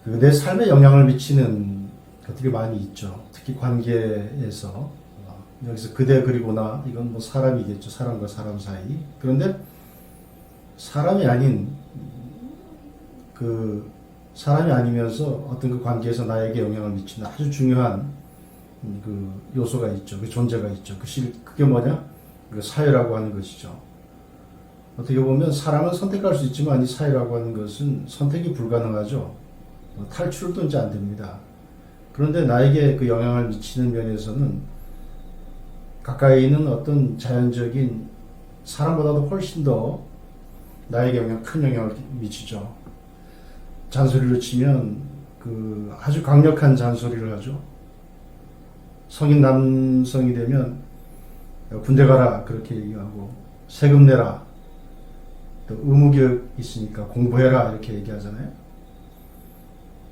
내 삶에 영향을 미치는 것들이 많이 있죠. 특히 관계에서 여기서 그대 그리고 나 이건 뭐 사람이겠죠. 사람과 사람 사이. 그런데 사람이 아닌 그 사람이 아니면서 어떤 그 관계에서 나에게 영향을 미치는 아주 중요한 그 요소가 있죠. 그 존재가 있죠. 그게 뭐냐? 그 사회라고 하는 것이죠. 어떻게 보면 사람은 선택할 수 있지만 이 사회라고 하는 것은 선택이 불가능하죠. 탈출도 이제 안 됩니다. 그런데 나에게 그 영향을 미치는 면에서는 가까이 있는 어떤 자연적인 사람보다도 훨씬 더 나에게 큰 영향을 미치죠. 잔소리로 치면 그 아주 강력한 잔소리를 하죠. 성인 남성이 되면 군대 가라 그렇게 얘기하고 세금 내라, 또 의무교육 있으니까 공부해라 이렇게 얘기하잖아요.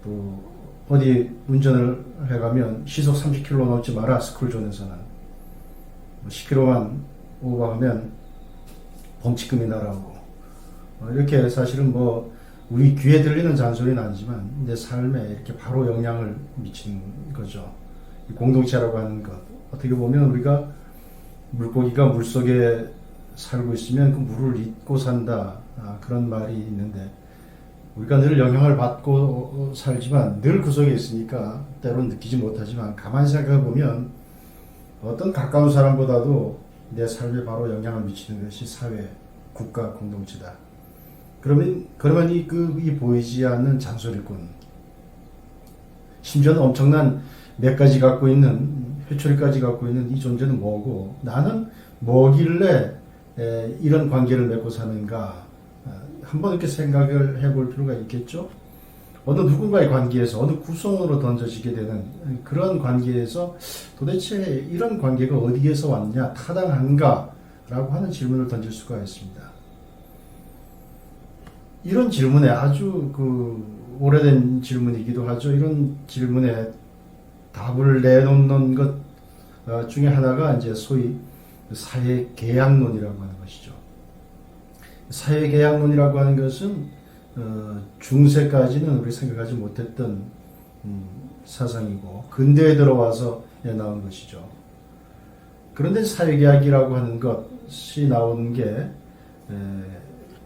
또 어디 운전을 해가면 시속 30km 넘지 마라, 스쿨존에서는 10km만 오버하면 범칙금이 날아오고 이렇게 사실은 뭐 우리 귀에 들리는 잔소리는 아니지만 내 삶에 이렇게 바로 영향을 미치는 거죠. 이 공동체라고 하는 것, 어떻게 보면 우리가 물고기가 물속에 살고 있으면 그 물을 잊고 산다, 그런 말이 있는데 우리가 늘 영향을 받고 살지만 늘 그 속에 있으니까 때로는 느끼지 못하지만 가만히 생각해 보면 어떤 가까운 사람보다도 내 삶에 바로 영향을 미치는 것이 사회, 국가, 공동체다. 그러면 이 보이지 않는 잔소리꾼, 심지어는 엄청난 맥까지 갖고 있는, 회초리까지 갖고 있는 이 존재는 뭐고, 나는 뭐길래 이런 관계를 맺고 사는가, 한번 이렇게 생각을 해볼 필요가 있겠죠? 어느 누군가의 관계에서, 어느 구성으로 던져지게 되는 그런 관계에서 도대체 이런 관계가 어디에서 왔냐, 타당한가? 라고 하는 질문을 던질 수가 있습니다. 이런 질문에 아주 오래된 질문이기도 하죠. 이런 질문에 답을 내놓는 것 중에 하나가 이제 소위 사회계약론이라고 하는 것이죠. 사회계약론이라고 하는 것은 중세까지는 우리 생각하지 못했던 사상이고 근대에 들어와서 나온 것이죠. 그런데 사회계약이라고 하는 것이 나온 게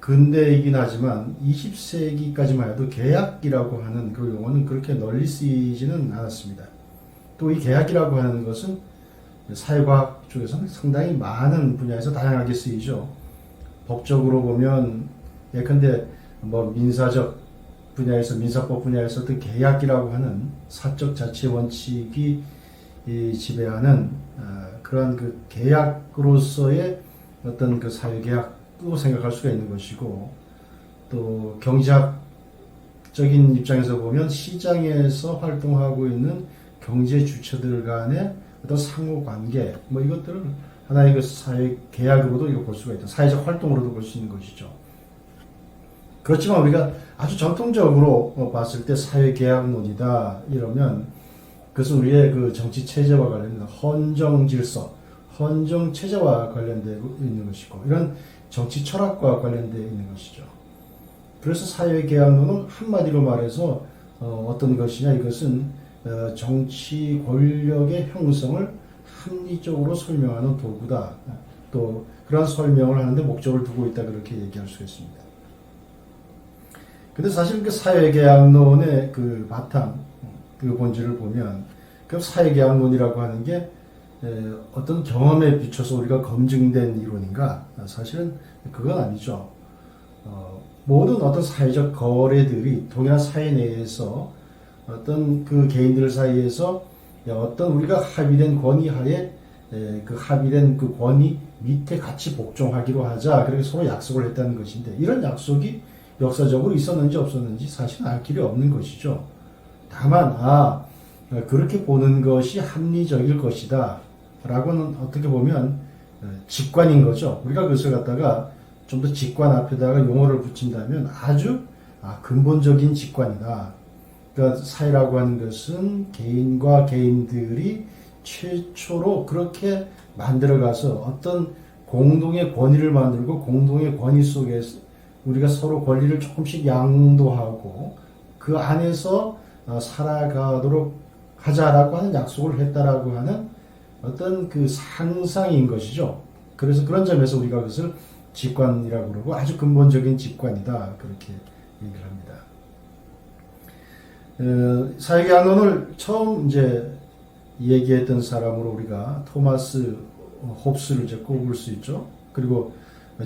근대이긴 하지만 20세기까지만 해도 계약이라고 하는 그 용어는 그렇게 널리 쓰이지는 않았습니다. 또 이 계약이라고 하는 것은 사회과학 쪽에서는 상당히 많은 분야에서 다양하게 쓰이죠. 법적으로 보면 예컨대 뭐 민사적 분야에서, 민사법 분야에서 어떤 계약이라고 하는 사적 자치 원칙이 지배하는 그러한 그 계약으로서의 어떤 그 사회계약도 생각할 수가 있는 것이고, 또 경제학적인 입장에서 보면 시장에서 활동하고 있는 경제 주체들 간의 어떤 상호관계, 뭐 이것들을 하나의 그 사회계약으로도 이거 볼 수가 있다. 사회적 활동으로도 볼 수 있는 것이죠. 그렇지만 우리가 아주 전통적으로 봤을 때 사회계약론이다 이러면 그것은 우리의 그 정치체제와 관련된 헌정질서, 헌정체제와 관련되어 있는 것이고, 이런 정치 철학과 관련되어 있는 것이죠. 그래서 사회계약론은 한마디로 말해서 어떤 것이냐, 이것은 정치 권력의 형성을 합리적으로 설명하는 도구다. 또 그러한 설명을 하는데 목적을 두고 있다, 그렇게 얘기할 수 있습니다. 근데 사실 그 사회계약론의 그 바탕, 그 본질을 보면 그 사회계약론이라고 하는 게 어떤 경험에 비춰서 우리가 검증된 이론인가? 사실은 그건 아니죠. 모든 어떤 사회적 거래들이 동일한 사회 내에서 어떤 그 개인들 사이에서 어떤 우리가 합의된 권위 하에 그 합의된 그 권위 밑에 같이 복종하기로 하자, 그렇게 서로 약속을 했다는 것인데, 이런 약속이 역사적으로 있었는지 없었는지 사실은 알 길이 없는 것이죠. 다만 그렇게 보는 것이 합리적일 것이다 라고는 어떻게 보면 직관인 거죠. 우리가 그것을 갖다가 좀 더 직관 앞에다가 용어를 붙인다면 아주 근본적인 직관이다. 그러니까 사회라고 하는 것은 개인과 개인들이 최초로 그렇게 만들어가서 어떤 공동의 권위를 만들고 공동의 권위 속에서 우리가 서로 권리를 조금씩 양도하고 그 안에서 살아가도록 하자라고 하는 약속을 했다라고 하는 어떤 그 상상인 것이죠. 그래서 그런 점에서 우리가 그것을 직관이라고 그러고 아주 근본적인 직관이다 그렇게 얘기를 합니다. 사회계약론을 처음 이제 얘기했던 사람으로 우리가 토마스 홉스를 이제 꼽을 수 있죠. 그리고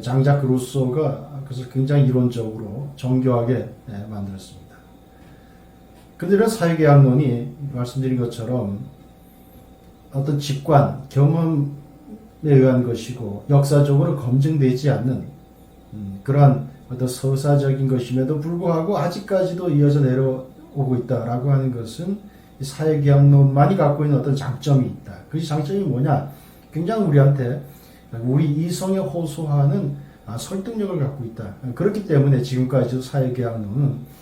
장자크 루소가 그것을 굉장히 이론적으로 정교하게 만들었습니다. 그런데 이런 사회계약론이 말씀드린 것처럼 어떤 직관, 경험에 의한 것이고 역사적으로 검증되지 않는 그러한 어떤 서사적인 것임에도 불구하고 아직까지도 이어져 내려오고 있다라고 하는 것은 이 사회계약론만이 갖고 있는 어떤 장점이 있다. 그 장점이 뭐냐? 굉장히 우리한테 우리 이성에 호소하는 설득력을 갖고 있다. 그렇기 때문에 지금까지도 사회계약론은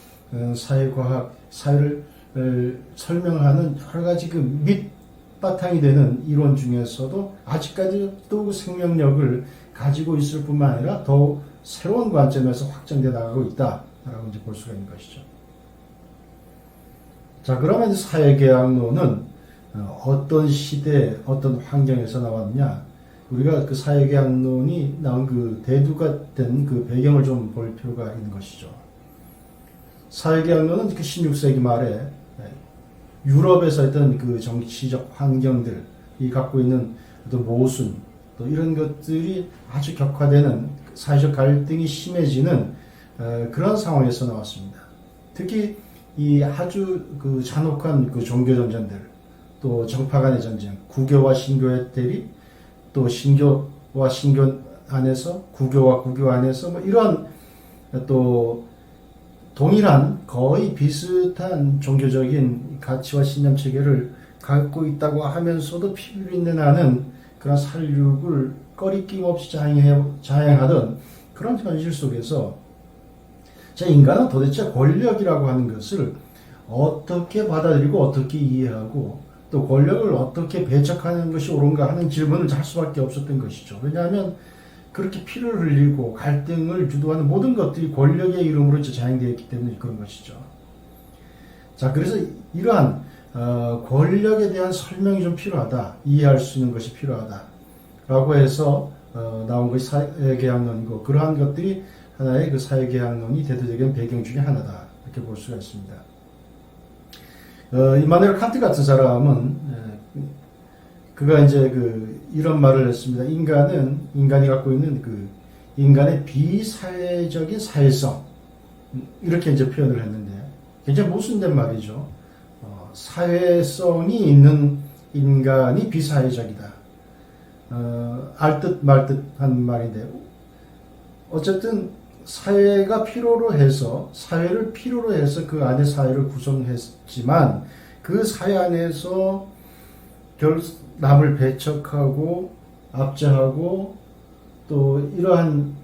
사회과학, 사회를 설명하는 여러 가지 그 밑바탕이 되는 이론 중에서도 아직까지도 생명력을 가지고 있을 뿐만 아니라 더욱 새로운 관점에서 확장돼 나가고 있다라고 이제 볼 수가 있는 것이죠. 자, 그러면 사회계약론은 어떤 시대, 어떤 환경에서 나왔냐? 우리가 그 사회계약론이 나온 그 대두가 된 그 배경을 좀 볼 필요가 있는 것이죠. 사회계약론은 그 16세기 말에 유럽에서 있던 그 정치적 환경들이 갖고 있는 어떤 모순, 또 이런 것들이 아주 격화되는 사회적 갈등이 심해지는 그런 상황에서 나왔습니다. 특히 이 아주 그 잔혹한 그 종교 전쟁들, 또 정파 간의 전쟁, 구교와 신교의 대립, 또 신교와 신교 안에서, 구교와 구교 안에서 뭐 이런 또 동일한 거의 비슷한 종교적인 가치와 신념 체계를 갖고 있다고 하면서도 피비린내 나는 그런 살육을 꺼리낌 없이 자행하던 그런 현실 속에서 인간은 도대체 권력이라고 하는 것을 어떻게 받아들이고 어떻게 이해하고 또 권력을 어떻게 배척하는 것이 옳은가 하는 질문을 할 수밖에 없었던 것이죠. 왜냐하면 그렇게 피를 흘리고 갈등을 주도하는 모든 것들이 권력의 이름으로 자행되어 있기 때문에 그런 것이죠. 자, 그래서 이러한 권력에 대한 설명이 좀 필요하다. 이해할 수 있는 것이 필요하다. 라고 해서 나온 것이 사회계약론이고 그러한 것들이 하나의 그 사회계약론이 대표적인 배경 중에 하나다. 이렇게 볼 수가 있습니다. 이마누엘 칸트 같은 사람은 그가 이제 이런 말을 했습니다. 인간이 갖고 있는 그 인간의 비사회적인 사회성 이렇게 이제 표현을 했는데 굉장히 모순된 말이죠. 사회성이 있는 인간이 비사회적이다. 알듯 말듯한 말인데 어쨌든 사회가 사회를 필요로 해서 그 안에 사회를 구성했지만 그 사회 안에서 남을 배척하고 압제하고 또 이러한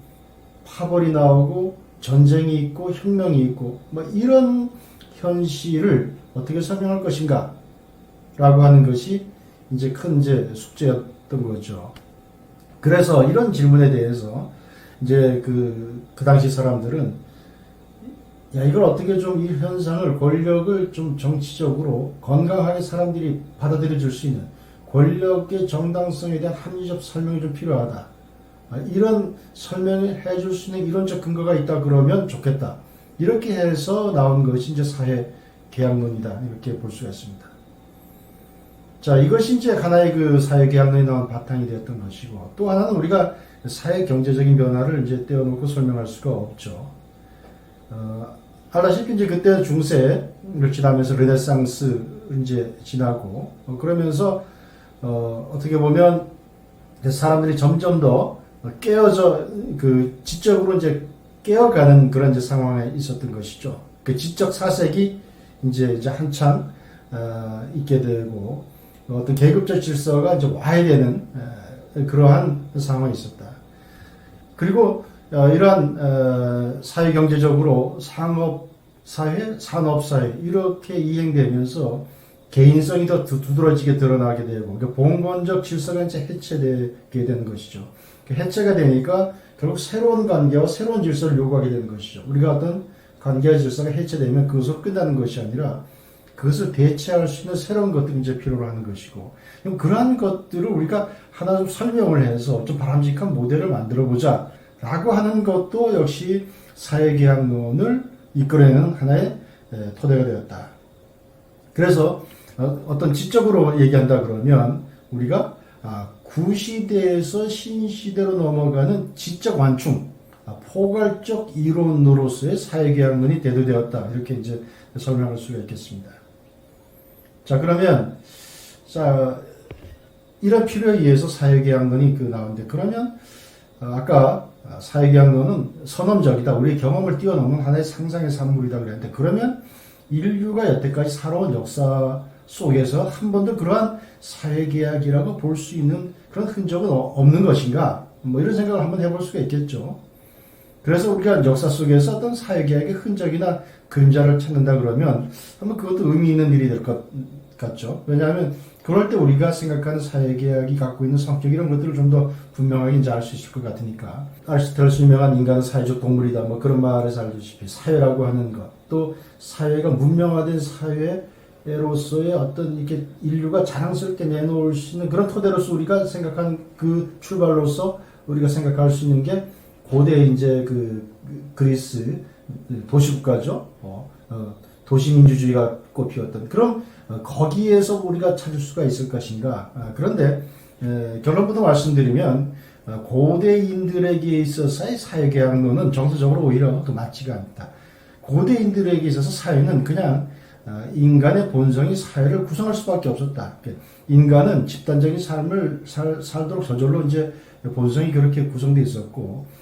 파벌이 나오고 전쟁이 있고 혁명이 있고 뭐 이런 현실을 어떻게 설명할 것인가 라고 하는 것이 이제 큰 숙제였던 거죠. 그래서 이런 질문에 대해서 이제 그 당시 사람들은 이걸 어떻게 좀 이 현상을 권력을 좀 정치적으로 건강하게 사람들이 받아들여 줄 수 있는 권력의 정당성에 대한 합리적 설명이 좀 필요하다. 이런 설명을 해줄 수 있는 이론적 근거가 있다 그러면 좋겠다. 이렇게 해서 나온 것이 이제 사회계약론이다. 이렇게 볼 수가 있습니다. 자, 이것이 이제 하나의 그 사회계약론이 나온 바탕이 되었던 것이고 또 하나는 우리가 사회 경제적인 변화를 이제 떼어놓고 설명할 수가 없죠. 알다시피 이제 그때 중세를 지나면서 르네상스 이제 지나고 그러면서 어떻게 보면 사람들이 점점 더 깨어져 지적으로 이제 깨어가는 그런 이제 상황에 있었던 것이죠. 그 지적 사색이 이제 한창 있게 되고 어떤 계급적 질서가 이제 와야 되는 그러한 상황이 있었다. 그리고 이러한 사회경제적으로 상업사회, 산업사회 이렇게 이행되면서 개인성이 더 두드러지게 드러나게 되고 그러니까 봉건적 질서가 이제 해체되게 되는 것이죠. 해체가 되니까 결국 새로운 관계와 새로운 질서를 요구하게 되는 것이죠. 우리가 어떤 관계 질서가 해체되면 그것으로 끝나는 것이 아니라 그것을 대체할 수 있는 새로운 것들이 이제 필요로 하는 것이고, 그럼 그러한 것들을 우리가 하나 좀 설명을 해서 좀 바람직한 모델을 만들어 보자 라고 하는 것도 역시 사회계약론을 이끌어내는 하나의 토대가 되었다. 그래서 어떤 지적으로 얘기한다 그러면 우리가 구시대에서 신시대로 넘어가는 지적 완충, 포괄적 이론으로서의 사회계약론이 대두되었다. 이렇게 이제 설명할 수가 있겠습니다. 자, 그러면, 이런 필요에 의해서 사회계약론이 나오는데, 그러면, 아까 사회계약론은 선험적이다. 우리의 경험을 뛰어넘는 하나의 상상의 산물이다 그랬는데, 그러면 인류가 여태까지 살아온 역사 속에서 한 번도 그러한 사회계약이라고 볼 수 있는 그런 흔적은 없는 것인가? 뭐 이런 생각을 한번 해볼 수가 있겠죠. 그래서 우리가 역사 속에서 어떤 사회계약의 흔적이나 그림자를 찾는다 그러면 한번 그것도 의미 있는 일이 될 것 같죠. 왜냐하면 그럴 때 우리가 생각하는 사회계약이 갖고 있는 성격 이런 것들을 좀 더 분명하게 이제 알 수 있을 것 같으니까. 아리스토텔레스 유명한 인간은 사회적 동물이다 뭐 그런 말에서 알다시피 사회라고 하는 것, 또 사회가 문명화된 사회로서의 어떤 이렇게 인류가 자랑스럽게 내놓을 수 있는 그런 토대로서 우리가 생각한 그 출발로서 우리가 생각할 수 있는 게 고대 이제 그리스 도시국가죠. 도시민주주의가 꽃피웠던 그럼 거기에서 우리가 찾을 수가 있을 것인가. 그런데 결론부터 말씀드리면 고대인들에게 있어서의 사회계약론은 정서적으로 오히려 더 맞지가 않다. 고대인들에게 있어서 사회는 그냥 인간의 본성이 사회를 구성할 수밖에 없었다. 인간은 집단적인 삶을 살도록 저절로 이제 본성이 그렇게 구성되어 있었고,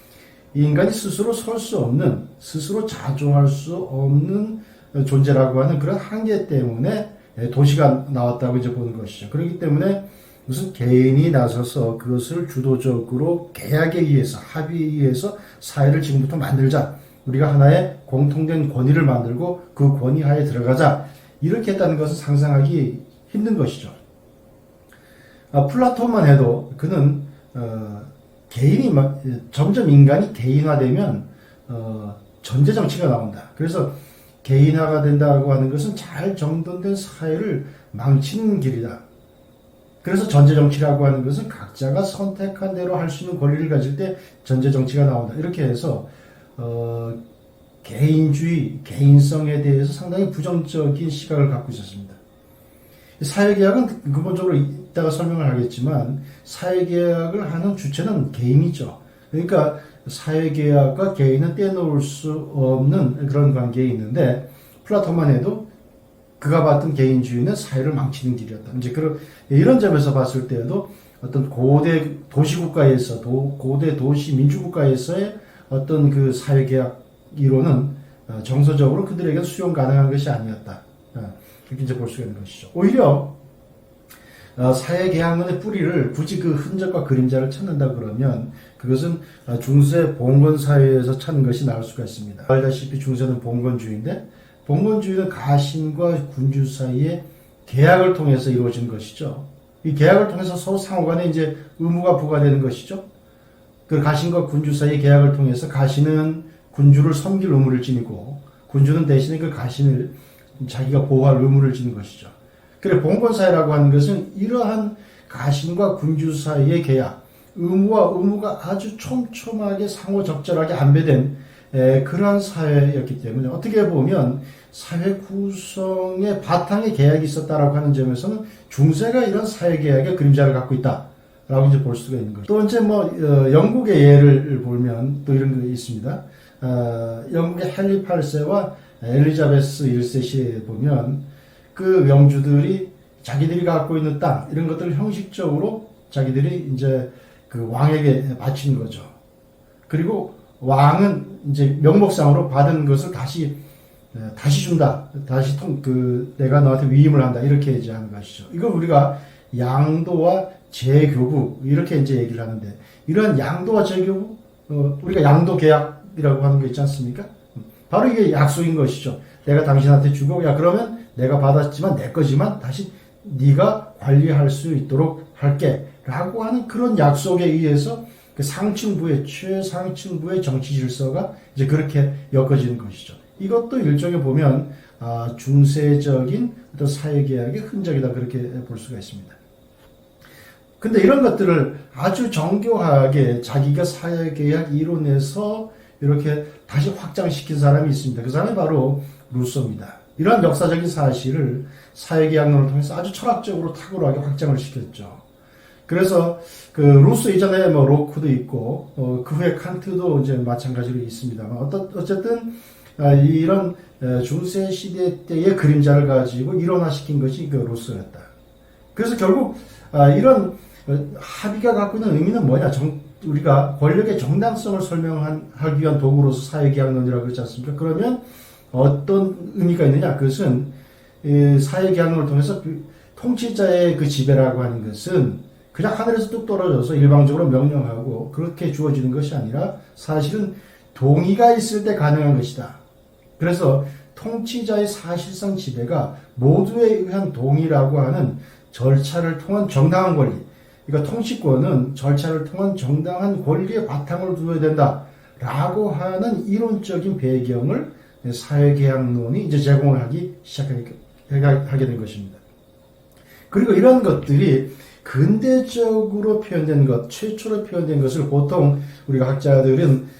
인간이 스스로 설 수 없는, 스스로 자종할 수 없는 존재라고 하는 그런 한계 때문에 도시가 나왔다고 이제 보는 것이죠. 그렇기 때문에 무슨 개인이 나서서 그것을 주도적으로 계약에 의해서, 합의에 의해서 사회를 지금부터 만들자. 우리가 하나의 공통된 권위를 만들고 그 권위 하에 들어가자. 이렇게 했다는 것은 상상하기 힘든 것이죠. 플라톤만 해도 그는 개인이 점점 인간이 개인화되면 전제정치가 나온다. 그래서 개인화가 된다고 하는 것은 잘 정돈된 사회를 망치는 길이다. 그래서 전제정치라고 하는 것은 각자가 선택한 대로 할 수 있는 권리를 가질 때 전제정치가 나온다. 이렇게 해서 개인주의, 개인성에 대해서 상당히 부정적인 시각을 갖고 있었습니다. 사회계약은 근본적으로 이따가 설명을 하겠지만 사회계약을 하는 주체는 개인이죠. 그러니까 사회계약과 개인은 떼놓을 수 없는 그런 관계에 있는데 플라톤만 해도 그가 봤던 개인주의는 사회를 망치는 길이었다. 이제 이런 점에서 봤을 때에도 어떤 고대 도시국가에서 고대 도시 민주국가에서의 어떤 그 사회계약 이론은 정서적으로 그들에게 수용 가능한 것이 아니었다. 그렇게 이제 볼 수가 있는 것이죠. 오히려 사회계약론의 뿌리를 굳이 그 흔적과 그림자를 찾는다 그러면 그것은 중세 봉건사회에서 찾는 것이 나을 수가 있습니다. 알다시피 중세는 봉건주의인데 봉건주의는 가신과 군주 사이의 계약을 통해서 이루어진 것이죠. 이 계약을 통해서 서로 상호간에 이제 의무가 부과되는 것이죠. 그 가신과 군주 사이의 계약을 통해서 가신은 군주를 섬길 의무를 지니고 군주는 대신에 그 가신을 자기가 보호할 의무를 지는 것이죠. 그래 봉건사회라고 하는 것은 이러한 가신과 군주 사이의 계약, 의무가 아주 촘촘하게 상호 적절하게 안배된 그러한 사회였기 때문에 어떻게 보면 사회 구성의 바탕에 계약이 있었다라고 하는 점에서는 중세가 이런 사회 계약의 그림자를 갖고 있다라고 이제 볼 수가 있는 거죠. 또 이제 영국의 예를 보면 또 이런 게 있습니다. 영국의 헨리 8세와 엘리자베스 1세 시에 보면 그 명주들이 자기들이 갖고 있는 땅 이런 것들을 형식적으로 자기들이 이제 그 왕에게 바치는 거죠. 그리고 왕은 이제 명목상으로 받은 것을 다시 준다. 다시 내가 너한테 위임을 한다. 이렇게 이제 하는 것이죠. 이걸 우리가 양도와 재교부 이렇게 이제 얘기를 하는데 이런 양도와 재교부 우리가 양도 계약이라고 하는 거 있지 않습니까? 바로 이게 약속인 것이죠. 내가 당신한테 주고 그러면 내가 받았지만 내 거지만 다시 네가 관리할 수 있도록 할게 라고 하는 그런 약속에 의해서 그 상층부의 최상층부의 정치 질서가 이제 그렇게 엮어지는 것이죠. 이것도 일종의 보면 중세적인 어떤 사회계약의 흔적이다 그렇게 볼 수가 있습니다. 근데 이런 것들을 아주 정교하게 자기가 사회계약 이론에서 이렇게 다시 확장시킨 사람이 있습니다. 그 사람이 바로 루소입니다. 이러한 역사적인 사실을 사회계약론을 통해서 아주 철학적으로 탁월하게 확장을 시켰죠. 그래서 그 루소 이전에 뭐 로크도 있고 그 후에 칸트도 이제 마찬가지로 있습니다만 어쨌든 이런 중세 시대 때의 그림자를 가지고 일원화시킨 것이 그 루소였다. 그래서 결국 이런 합의가 갖고 있는 의미는 뭐냐? 우리가 권력의 정당성을 설명하기 위한 도구로서 사회계약론이라고 그러지 않습니까? 그러면 어떤 의미가 있느냐? 그것은 사회계약론을 통해서 통치자의 그 지배라고 하는 것은 그냥 하늘에서 뚝 떨어져서 일방적으로 명령하고 그렇게 주어지는 것이 아니라 사실은 동의가 있을 때 가능한 것이다. 그래서 통치자의 사실상 지배가 모두에 의한 동의라고 하는 절차를 통한 정당한 권리, 그러니까 통치권은 절차를 통한 정당한 권리의 바탕을 두어야 된다라고 하는 이론적인 배경을 사회계약론이 이제 제공을 하게 된 것입니다. 그리고 이런 것들이 근대적으로 표현된 것, 최초로 표현된 것을 보통 우리가 학자들은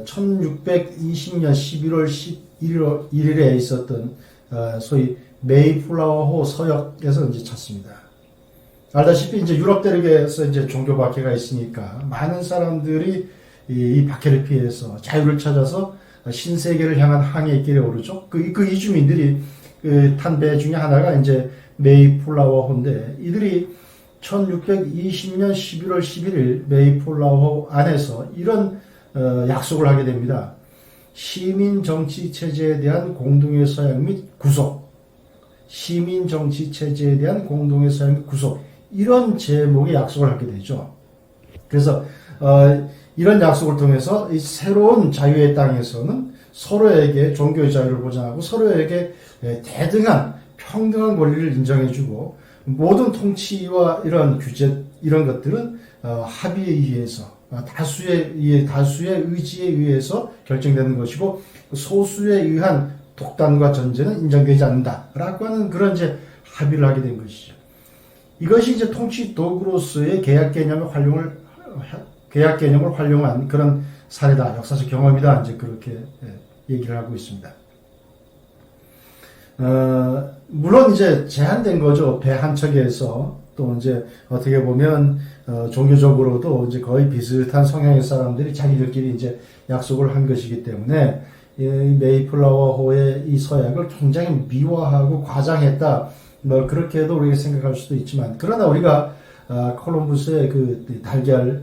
1620년 11월 11일에 있었던 소위 메이플라워호 서역에서 이제 찾습니다. 알다시피 이제 유럽 대륙에서 이제 종교 박해가 있으니까 많은 사람들이 이 박해를 피해서 자유를 찾아서 신세계를 향한 항해의 길에 오르죠. 그 이주민들이 탄 배 중에 하나가 이제 메이플라워호인데 이들이 1620년 11월 11일 메이플라워 안에서 이런 약속을 하게 됩니다. 시민 정치 체제에 대한 공동의 서약 및 구속. 시민 정치 체제에 대한 공동의 서약 및 구속. 이런 제목의 약속을 하게 되죠. 그래서 이런 약속을 통해서 이 새로운 자유의 땅에서는 서로에게 종교의 자유를 보장하고 서로에게 대등한 평등한 권리를 인정해주고 모든 통치와 이런 규제 이런 것들은 합의에 의해서 다수의 의지에 의해서 결정되는 것이고 소수에 의한 독단과 전제는 인정되지 않는다라고 하는 그런 이제 합의를 하게 된 것이죠. 이것이 이제 통치 도구로서의 계약 개념을 활용한 그런 사례다, 역사적 경험이다, 이제 그렇게 얘기를 하고 있습니다. 물론 이제 제한된 거죠. 배 한 척에서 또 이제 어떻게 보면 종교적으로도 이제 거의 비슷한 성향의 사람들이 자기들끼리 이제 약속을 한 것이기 때문에 이 메이플라워호의 이 서약을 굉장히 미화하고 과장했다. 뭐 그렇게도 우리가 생각할 수도 있지만 그러나 우리가 콜럼부스의 그 달걀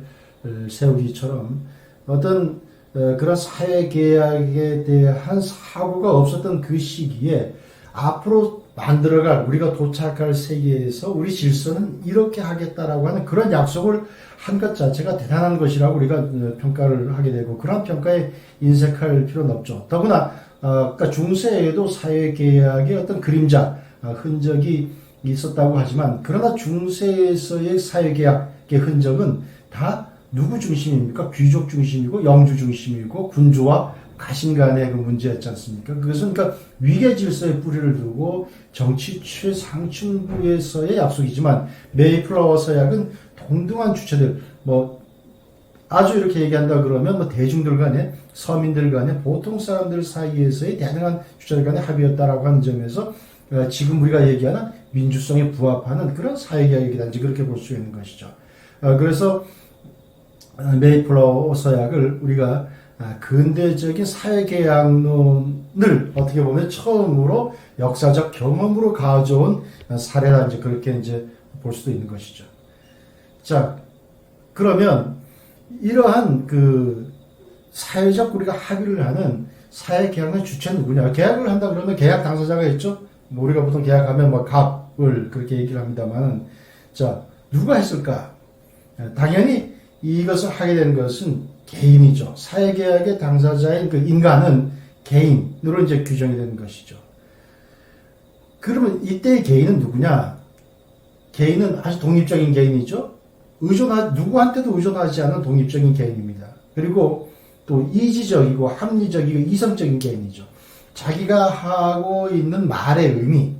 세우기처럼 어떤 그런 사회계약에 대한 사고가 없었던 그 시기에 앞으로 만들어갈 우리가 도착할 세계에서 우리 질서는 이렇게 하겠다라고 하는 그런 약속을 한 것 자체가 대단한 것이라고 우리가 평가를 하게 되고 그런 평가에 인색할 필요는 없죠. 더구나 그러니까 중세에도 사회계약의 어떤 그림자 흔적이 있었다고 하지만 그러나 중세에서의 사회계약의 흔적은 다 누구 중심입니까? 귀족 중심이고 영주 중심이고 군주와 가신 간의 그 문제였지 않습니까? 그것은 그러니까 위계 질서에 뿌리를 두고 정치 최상층부에서의 약속이지만 메이플라워 서약은 동등한 주체들 뭐 아주 이렇게 얘기한다 그러면 뭐 대중들 간에 서민들 간에 보통 사람들 사이에서의 대등한 주체들 간의 합의였다라고 하는 점에서 지금 우리가 얘기하는 민주성에 부합하는 그런 사회계약이다 이제 그렇게 볼 수 있는 것이죠. 그래서 메이플라워 서약을 우리가 근대적인 사회계약론을 어떻게 보면 처음으로 역사적 경험으로 가져온 사례다 이제 그렇게 이제 볼 수도 있는 것이죠. 자, 그러면 이러한 그 사회적 우리가 합의를 하는 사회계약의 주체는 누구냐? 계약을 한다 그러면 계약 당사자가 있죠. 뭐 우리가 보통 계약하면 뭐 갑을 그렇게 얘기를 합니다만, 자 누가 했을까? 당연히 이것을 하게 된 것은 개인이죠. 사회계약의 당사자인 그 인간은 개인으로 이제 규정이 되는 것이죠. 그러면 이때의 개인은 누구냐? 개인은 아주 독립적인 개인이죠. 누구한테도 의존하지 않는 독립적인 개인입니다. 그리고 또 이지적이고 합리적이고 이성적인 개인이죠. 자기가 하고 있는 말의 의미,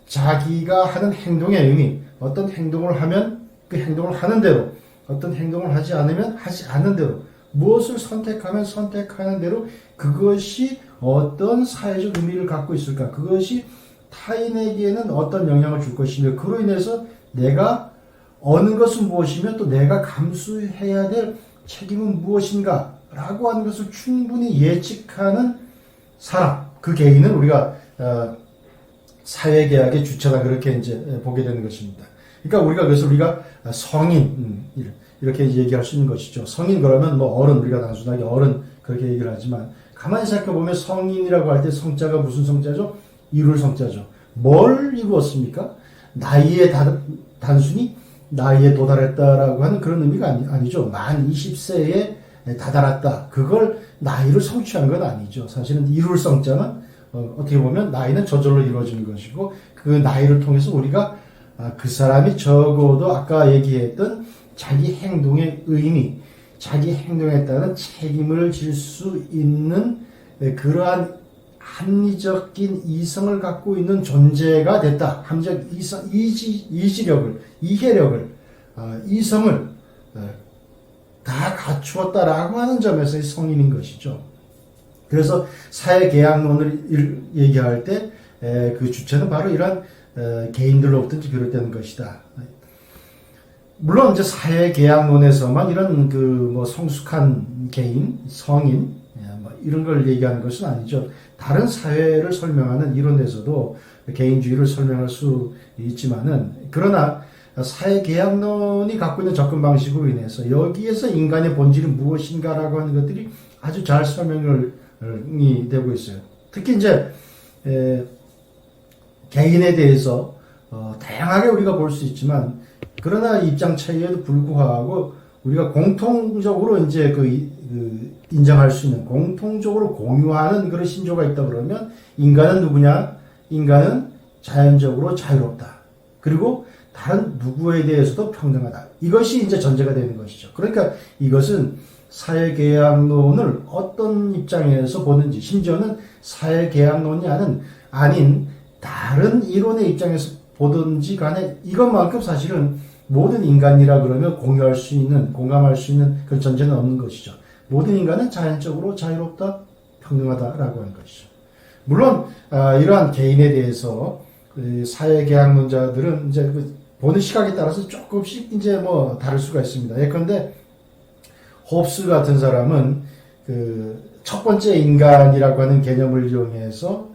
자기가 하는 행동의 의미, 어떤 행동을 하면 그 행동을 하는 대로, 어떤 행동을 하지 않으면 하지 않는 대로, 무엇을 선택하면 선택하는 대로 그것이 어떤 사회적 의미를 갖고 있을까? 그것이 타인에게는 어떤 영향을 줄 것이며 그로 인해서 내가 어느 것은 무엇이며 또 내가 감수해야 될 책임은 무엇인가? 라고 하는 것을 충분히 예측하는 사람, 그 개인은 우리가 사회계약의 주체다 그렇게 이제 보게 되는 것입니다. 그러니까 그것을 우리가 성인 이렇게 얘기할 수 있는 것이죠. 성인 그러면 뭐 어른, 우리가 단순하게 어른 그렇게 얘기를 하지만 가만히 생각해 보면 성인이라고 할 때 성자가 무슨 성자죠? 이룰 성자죠. 뭘 이루었습니까? 단순히 나이에 도달했다라고 하는 그런 의미가 아니죠. 만 20세에 다다랐다. 그걸 나이를 성취한 건 아니죠. 사실은 이룰 성자는 어떻게 보면 나이는 저절로 이루어지는 것이고 그 나이를 통해서 우리가 그 사람이 적어도 아까 얘기했던 자기 행동의 의미, 자기 행동에 따른 책임을 질 수 있는 그러한 합리적인 이성을 갖고 있는 존재가 됐다. 합리적 이성, 이지력을, 이해력을, 이성을 다 갖추었다라고 하는 점에서의 성인인 것이죠. 그래서 사회계약론을 얘기할 때 그 주체는 바로 이러한 개인들로부터 비롯되는 것이다. 물론 이제 사회계약론에서만 이런 뭐 성숙한 개인, 성인 뭐 이런 걸 얘기하는 것은 아니죠. 다른 사회를 설명하는 이론에서도 개인주의를 설명할 수 있지만은 그러나 사회계약론이 갖고 있는 접근 방식으로 인해서 여기에서 인간의 본질이 무엇인가라고 하는 것들이 아주 잘 설명이 되고 있어요. 특히 이제 개인에 대해서 다양하게 우리가 볼 수 있지만 그러나 입장 차이에도 불구하고 우리가 공통적으로 이제 인정할 수 있는 공통적으로 공유하는 그런 신조가 있다 그러면 인간은 누구냐? 인간은 자연적으로 자유롭다. 그리고 다른 누구에 대해서도 평등하다. 이것이 이제 전제가 되는 것이죠. 그러니까 이것은 사회계약론을 어떤 입장에서 보는지 심지어는 사회계약론이 아닌 다른 이론의 입장에서 보든지 간에 이것만큼 사실은 모든 인간이라 그러면 공유할 수 있는, 공감할 수 있는 그런 전제는 없는 것이죠. 모든 인간은 자연적으로 자유롭다, 평등하다라고 하는 것이죠. 물론 이러한 개인에 대해서 사회계약론자들은 이제 보는 시각에 따라서 조금씩 이제 뭐 다를 수가 있습니다. 예컨대 홉스 같은 사람은 첫 번째 인간이라고 하는 개념을 이용해서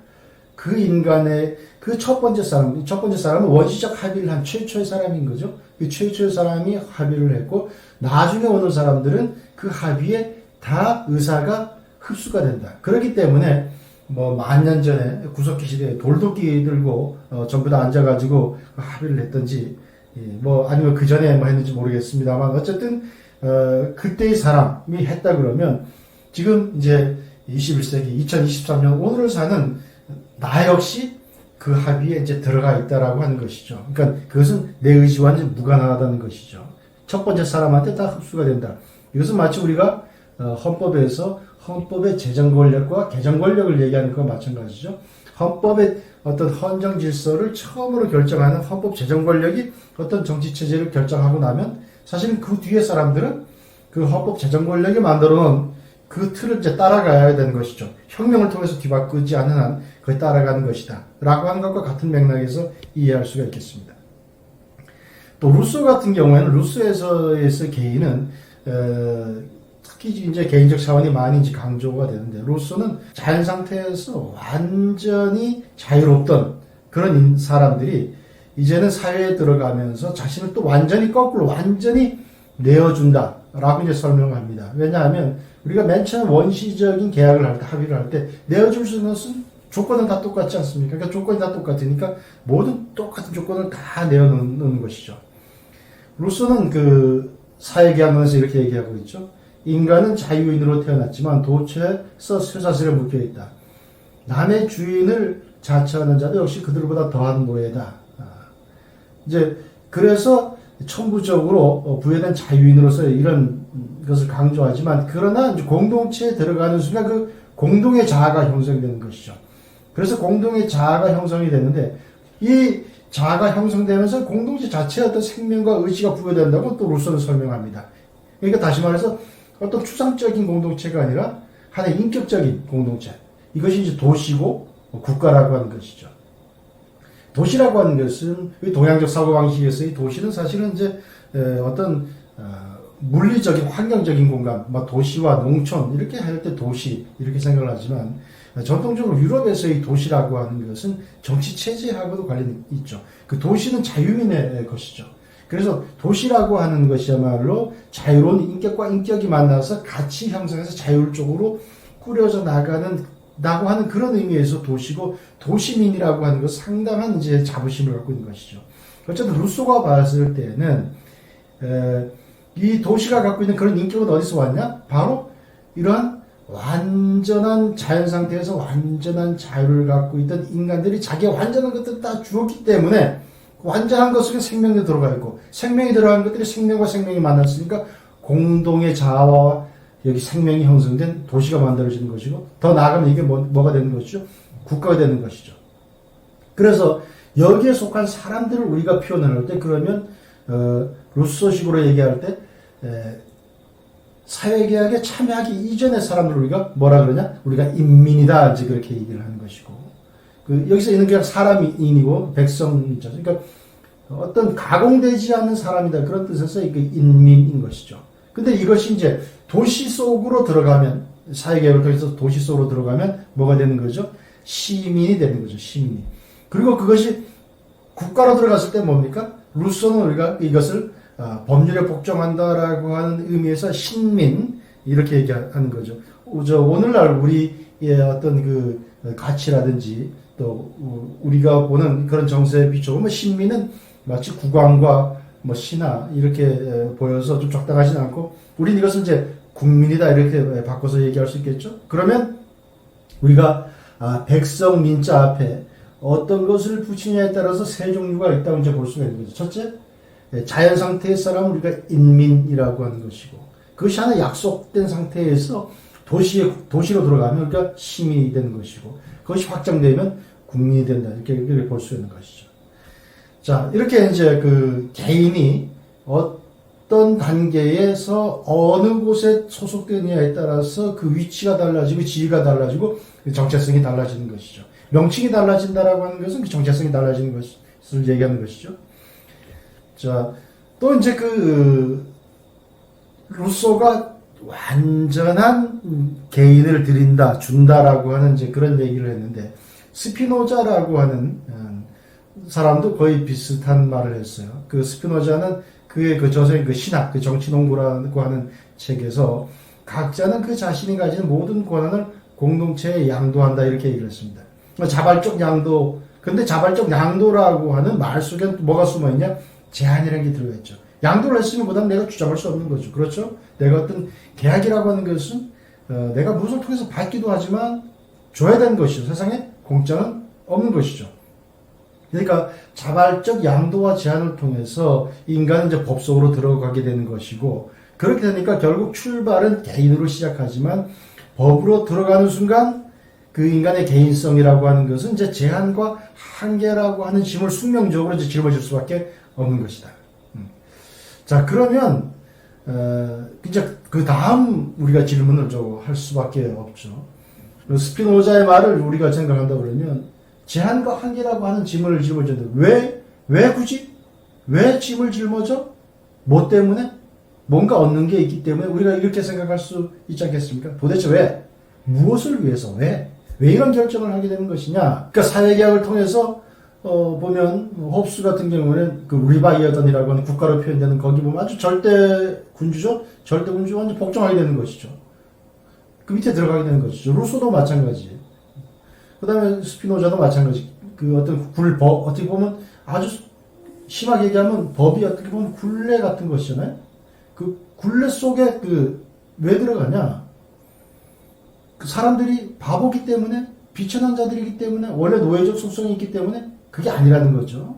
그 인간의 그 첫 번째 사람은 원시적 합의를 한 최초의 사람인 거죠. 그 최초의 사람이 합의를 했고 나중에 오는 사람들은 그 합의에 다 의사가 흡수가 된다. 그렇기 때문에 뭐 만년 전에 구석기 시대에 돌도끼 들고 전부 다 앉아가지고 합의를 했던지 뭐 아니면 그 전에 뭐 했는지 모르겠습니다만 어쨌든 그때의 사람이 했다 그러면 지금 이제 21세기 2023년 오늘을 사는 나 역시 그 합의에 이제 들어가 있다라고 하는 것이죠. 그러니까 그것은 내 의지와 완전 무관하다는 것이죠. 첫 번째 사람한테 다 흡수가 된다. 이것은 마치 우리가 헌법에서 헌법의 제정 권력과 개정 권력을 얘기하는 것과 마찬가지죠. 헌법의 어떤 헌정 질서를 처음으로 결정하는 헌법 제정 권력이 어떤 정치 체제를 결정하고 나면 사실은 그 뒤에 사람들은 그 헌법 제정 권력이 만들어 놓은 그 틀을 이제 따라가야 되는 것이죠. 혁명을 통해서 뒤바꾸지 않는 한 그에 따라가는 것이다. 라고 하는 것과 같은 맥락에서 이해할 수가 있겠습니다. 또 루소 같은 경우에는 루소에서의 개인은 특히 이제 개인적 차원이 많이 이제 강조가 되는데 루소는 자연 상태에서 완전히 자유롭던 그런 사람들이 이제는 사회에 들어가면서 자신을 또 완전히 거꾸로 완전히 내어준다. 라고 이제 설명을 합니다. 왜냐하면 우리가 맨 처음 원시적인 계약을 할 때, 합의를 할 때 내어줄 수 있는 것은 조건은 다 똑같지 않습니까? 그러니까 조건이 다 똑같으니까 모든 똑같은 조건을 다 내어놓는 것이죠. 루소는 그 사회계약론에서 이렇게 얘기하고 있죠. 인간은 자유인으로 태어났지만 도처에서 쇠사슬에 묶여있다. 남의 주인을 자처하는 자도 역시 그들보다 더한 노예다. 이제 그래서 천부적으로 부여된 자유인으로서 이런 것을 강조하지만 그러나 이제 공동체에 들어가는 순간 그 공동의 자아가 형성되는 것이죠. 그래서 공동의 자아가 형성이 되는데 이 자아가 형성되면서 공동체 자체의 어떤 생명과 의지가 부여된다고 또 루소는 설명합니다. 그러니까 다시 말해서 어떤 추상적인 공동체가 아니라 하나의 인격적인 공동체. 이것이 이제 도시고 국가라고 하는 것이죠. 도시라고 하는 것은 동양적 사고방식에서의 도시는 사실은 이제 어떤 물리적인 환경적인 공간, 뭐 도시와 농촌 이렇게 할 때 도시 이렇게 생각을 하지만 전통적으로 유럽에서의 도시라고 하는 것은 정치 체제하고도 관련이 있죠. 그 도시는 자유민의 것이죠. 그래서 도시라고 하는 것이야말로 자유로운 인격과 인격이 만나서 같이 형성해서 자율적으로 꾸려져 나가고 하는 그런 의미에서 도시고, 도시민이라고 하는 것은 상당한 이제 자부심을 갖고 있는 것이죠. 어쨌든 루소가 봤을 때는 이 도시가 갖고 있는 그런 인격은 어디서 왔냐? 바로 이러한 완전한 자연 상태에서 완전한 자유를 갖고 있던 인간들이 자기의 완전한 것들을 다 주었기 때문에 완전한 것 속에 생명이 들어가 있고, 생명이 들어간 것들이 생명과 생명이 만났으니까 공동의 자아와 여기 생명이 형성된 도시가 만들어지는 것이고, 더 나아가면 이게 뭐가 되는 것이죠? 국가가 되는 것이죠. 그래서 여기에 속한 사람들을 우리가 표현할 때, 그러면 루소식으로 얘기할 때 사회계약에 참여하기 이전의 사람들을 우리가 뭐라 그러냐? 우리가 인민이다, 이제 그렇게 얘기를 하는 것이고, 여기서 있는 게 사람인이고 백성이죠. 그러니까 어떤 가공되지 않는 사람이다, 그런 뜻에서 이게 인민인 것이죠. 근데 이것이 이제 도시 속으로 들어가면, 사회개혁을 통해서 도시 속으로 들어가면 뭐가 되는 거죠? 시민이 되는 거죠. 시민이. 그리고 그것이 국가로 들어갔을 때 뭡니까? 루소는 우리가 이것을 법률에 복종한다라고 하는 의미에서 신민, 이렇게 얘기하는 거죠. 오늘날 우리의 어떤 그 가치라든지 또 우리가 보는 그런 정세에 비춰보면 신민은 마치 국왕과 뭐 신하 이렇게 보여서 좀 적당하진 않고, 우리는 이것은 이제 국민이다 이렇게 바꿔서 얘기할 수 있겠죠. 그러면 우리가 백성 민자 앞에 어떤 것을 붙이냐에 따라서 세 종류가 있다고 이제 볼 수가 있는 거죠. 첫째, 자연 상태의 사람은 우리가 인민이라고 하는 것이고, 그것이 하나 약속된 상태에서 도시로 들어가면 그러니까 시민이 되는 것이고, 그것이 확장되면 국민이 된다, 이렇게 볼 수 있는 것이죠. 자, 이렇게 이제 그 개인이 어떤 단계에서 어느 곳에 소속되느냐에 따라서 그 위치가 달라지고 지위가 달라지고 정체성이 달라지는 것이죠. 명칭이 달라진다라고 하는 것은 그 정체성이 달라지는 것을 얘기하는 것이죠. 자, 또 이제 루소가 완전한 개인을 드린다, 준다라고 하는 이제 그런 얘기를 했는데, 스피노자라고 하는 사람도 거의 비슷한 말을 했어요. 그 스피노자는 그의 그 저서인 그 신학, 그 정치농부라고 하는 책에서 각자는 그 자신이 가진 모든 권한을 공동체에 양도한다, 이렇게 얘기를 했습니다. 자발적 양도, 근데 자발적 양도라고 하는 말 속에 뭐가 숨어있냐? 제한이라는 게 들어있죠. 양도를 했으면 그다음 내가 주장할 수 없는 거죠. 그렇죠? 내가 어떤 계약이라고 하는 것은 내가 무엇을 통해서 받기도 하지만 줘야 되는 것이죠. 세상에 공짜는 없는 것이죠. 그러니까 자발적 양도와 제한을 통해서 인간은 이제 법 속으로 들어가게 되는 것이고, 그렇게 되니까 결국 출발은 개인으로 시작하지만 법으로 들어가는 순간 그 인간의 개인성이라고 하는 것은 이제 제한과 한계라고 하는 짐을 숙명적으로 이제 짊어질 수밖에 없는 것이다. 자, 그러면 이제 그 다음 우리가 질문을 좀 할 수밖에 없죠. 스피노자의 말을 우리가 생각한다 그러면 제한과 한계라고 하는 짐을 짊어졌는데 왜 굳이? 왜 짐을 짊어져? 뭐 때문에? 뭔가 얻는 게 있기 때문에 우리가 이렇게 생각할 수 있지 않겠습니까? 도대체 왜? 무엇을 위해서? 왜 이런 결정을 하게 되는 것이냐? 그러니까 사회계약을 통해서 보면 홉스 같은 경우는 그 리바이어던이라고 하는 국가로 표현되는 거기 보면 아주 절대 군주죠. 절대 군주 완전 복종하게 되는 것이죠. 그 밑에 들어가게 되는 것이죠. 루소도 마찬가지. 그다음에 스피노자도 마찬가지. 그 어떤 어떻게 보면 아주 심하게 얘기하면 법이 어떻게 보면 굴레 같은 것이잖아요. 그 굴레 속에 왜 들어가냐? 그 사람들이 바보기 때문에, 비천한 자들이기 때문에, 원래 노예적 속성이 있기 때문에 그게 아니라는 거죠.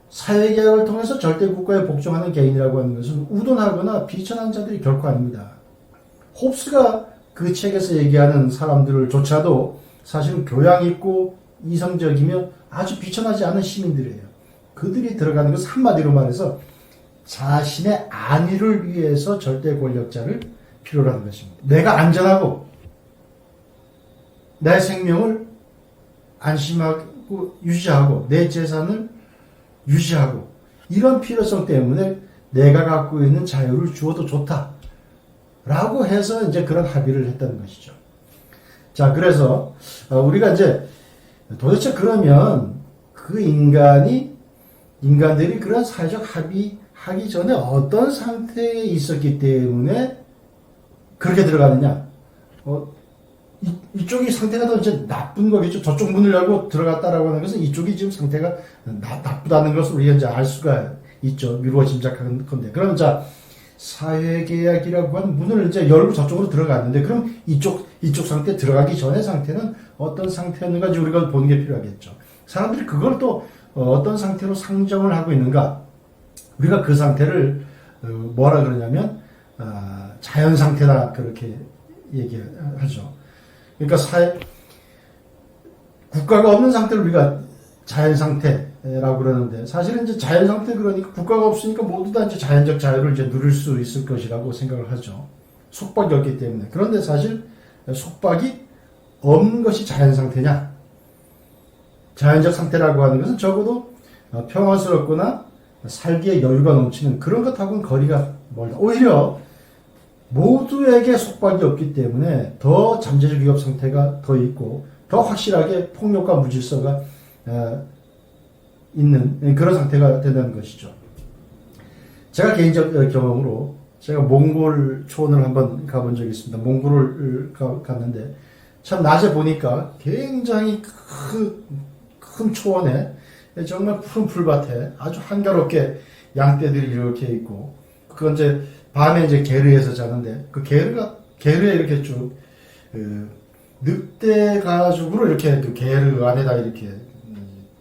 사회계약을 통해서 절대 국가에 복종하는 개인이라고 하는 것은 우둔하거나 비천한 자들이 결코 아닙니다. 홉스가 그 책에서 얘기하는 사람들을 조차도 사실은 교양 있고 이성적이며 아주 비천하지 않은 시민들이에요. 그들이 들어가는 것은 한마디로 말해서 자신의 안위를 위해서 절대 권력자를 필요로 하는 것입니다. 내가 안전하고 내 생명을 안심하고 유지하고 내 재산을 유지하고 이런 필요성 때문에 내가 갖고 있는 자유를 주어도 좋다 라고 해서 이제 그런 합의를 했다는 것이죠. 자, 그래서 우리가 이제 도대체 그러면 그 인간들이 그런 사회적 합의하기 전에 어떤 상태에 있었기 때문에 그렇게 들어가느냐? 이쪽이 상태가 더 이제 나쁜 거겠죠. 저쪽 문을 열고 들어갔다라고 하는 것은 이쪽이 지금 상태가 나쁘다는 것을 우리가 이제 알 수가 있죠. 미루어 짐작하는 건데. 그럼 자, 사회계약이라고 하는 문을 이제 열고 저쪽으로 들어갔는데, 그럼 이쪽 상태 들어가기 전의 상태는 어떤 상태였는가 우리가 보는 게 필요하겠죠. 사람들이 그걸 또 어떤 상태로 상정을 하고 있는가? 우리가 그 상태를 뭐라 그러냐면 자연 상태다 그렇게 얘기하죠. 그러니까 국가가 없는 상태를 우리가 자연 상태라고 그러는데, 사실은 이제 자연 상태 그러니까 국가가 없으니까 모두 다 이제 자연적 자유를 이제 누릴 수 있을 것이라고 생각을 하죠. 속박이 없기 때문에. 그런데 사실 속박이 없는 것이 자연 상태냐? 자연적 상태라고 하는 것은 적어도 평화스럽거나 살기에 여유가 넘치는 그런 것하고는 거리가 멀다. 오히려 모두에게 속박이 없기 때문에 더 잠재적 위협 상태가 더 있고 더 확실하게 폭력과 무질서가 있는 그런 상태가 된다는 것이죠. 제가 개인적 경험으로 제가 몽골 초원을 한번 가본 적이 있습니다. 몽골을 갔는데 참 낮에 보니까 굉장히 큰 초원에 정말 푸른 풀밭에 아주 한가롭게 양떼들이 이렇게 있고, 그건 이제 밤에 이제 게르에서 자는데 그 게르에 이렇게 쭉 늑대 가죽으로 이렇게 그 게르 안에다 이렇게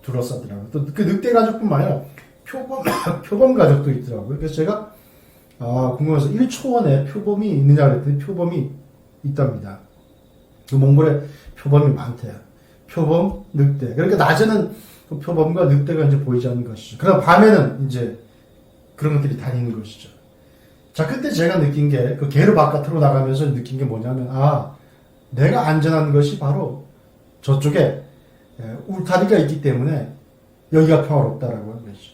둘러쌌더라고요. 또 그 늑대 가죽뿐만 아니라 표범 가죽도 있더라고요. 그래서 제가 궁금해서 1초원에 표범이 있느냐 그랬더니 표범이 있답니다. 그 몽골에 표범이 많대요. 표범, 늑대. 그러니까 낮에는 그 표범과 늑대가 이제 보이지 않는 것이죠. 그러나 밤에는 이제 그런 것들이 다니는 것이죠. 자, 그때 제가 느낀 게, 그 게르 바깥으로 나가면서 느낀 게 뭐냐면, 내가 안전한 것이 바로 저쪽에 울타리가 있기 때문에 여기가 평화롭다라고 하는 것이죠.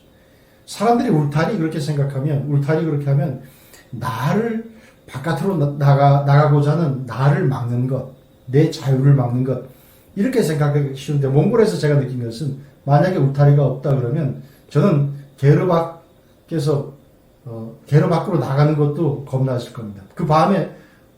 사람들이 울타리 그렇게 하면 나를 바깥으로 나가고자 하는 나를 막는 것, 내 자유를 막는 것, 이렇게 생각하기 쉬운데, 몽골에서 제가 느낀 것은 만약에 울타리가 없다 그러면 저는 게르 밖으로 나가는 것도 겁나실 겁니다. 그 밤에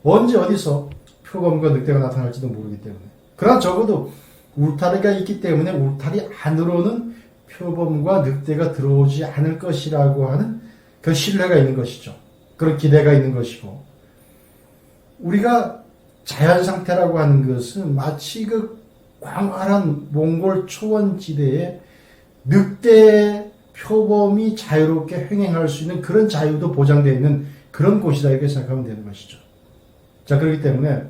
언제 어디서 표범과 늑대가 나타날지도 모르기 때문에. 그러나 적어도 울타리가 있기 때문에 울타리 안으로는 표범과 늑대가 들어오지 않을 것이라고 하는 그 신뢰가 있는 것이죠. 그런 기대가 있는 것이고, 우리가 자연 상태라고 하는 것은 마치 그 광활한 몽골 초원지대에 늑대 표범이 자유롭게 횡행할 수 있는 그런 자유도 보장되어 있는 그런 곳이다 이렇게 생각하면 되는 것이죠. 자, 그렇기 때문에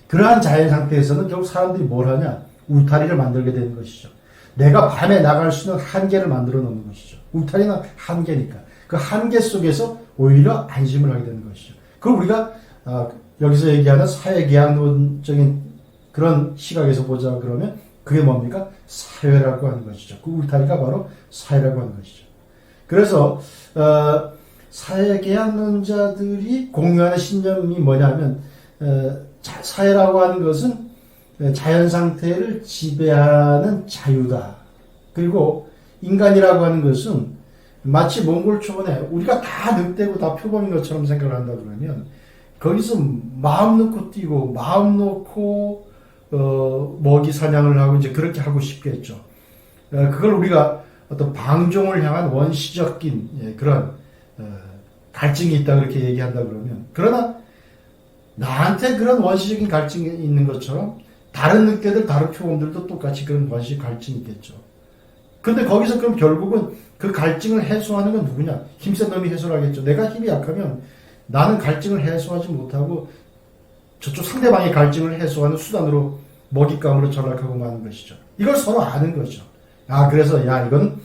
그러한 자연 상태에서는 결국 사람들이 뭘 하냐? 울타리를 만들게 되는 것이죠. 내가 밤에 나갈 수 있는 한계를 만들어 놓는 것이죠. 울타리는 한계니까. 그 한계 속에서 오히려 안심을 하게 되는 것이죠. 그걸 우리가 여기서 얘기하는 사회계약론적인 그런 시각에서 보자 그러면 그게 뭡니까? 사회라고 하는 것이죠. 그 울타리가 바로 사회라고 하는 것이죠. 그래서 사회계약론자들이 공유하는 신념이 뭐냐면 사회라고 하는 것은 자연 상태를 지배하는 자유다. 그리고 인간이라고 하는 것은 마치 몽골 초원에 우리가 다 늑대고 다 표범인 것처럼 생각을 한다 그러면 거기서 마음 놓고 뛰고 마음 놓고 먹이 사냥을 하고 이제 그렇게 하고 싶겠죠. 그걸 우리가 어떤 방종을 향한 원시적인 그런 갈증이 있다 그렇게 얘기한다 그러면, 그러나 나한테 그런 원시적인 갈증이 있는 것처럼 다른 늑대들, 다른 표범들도 똑같이 그런 원시적 갈증이 있겠죠. 근데 거기서 그럼 결국은 그 갈증을 해소하는 건 누구냐? 힘센 놈이 해소를 하겠죠. 내가 힘이 약하면 나는 갈증을 해소하지 못하고 저쪽 상대방의 갈증을 해소하는 수단으로 먹잇감으로 전락하고 마는 것이죠. 이걸 서로 아는 거죠. 그래서 이건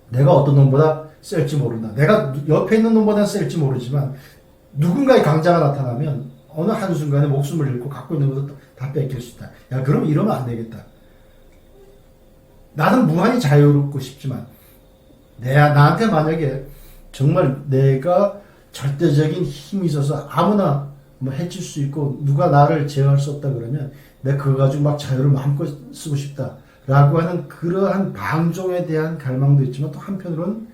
내가 어떤 놈보다 셀지 모른다. 내가 옆에 있는 놈보다 셀지 모르지만 누군가의 강자가 나타나면 어느 한순간에 목숨을 잃고 갖고 있는 것도 다 뺏길 수 있다. 그럼 이러면 안 되겠다. 나는 무한히 자유롭고 싶지만 나한테 만약에 정말 내가 절대적인 힘이 있어서 아무나 해칠 수 있고 누가 나를 제어할 수 없다 그러면 내가 그거 가지고 막 자유를 마음껏 쓰고 싶다라고 하는 그러한 방종에 대한 갈망도 있지만 또 한편으로는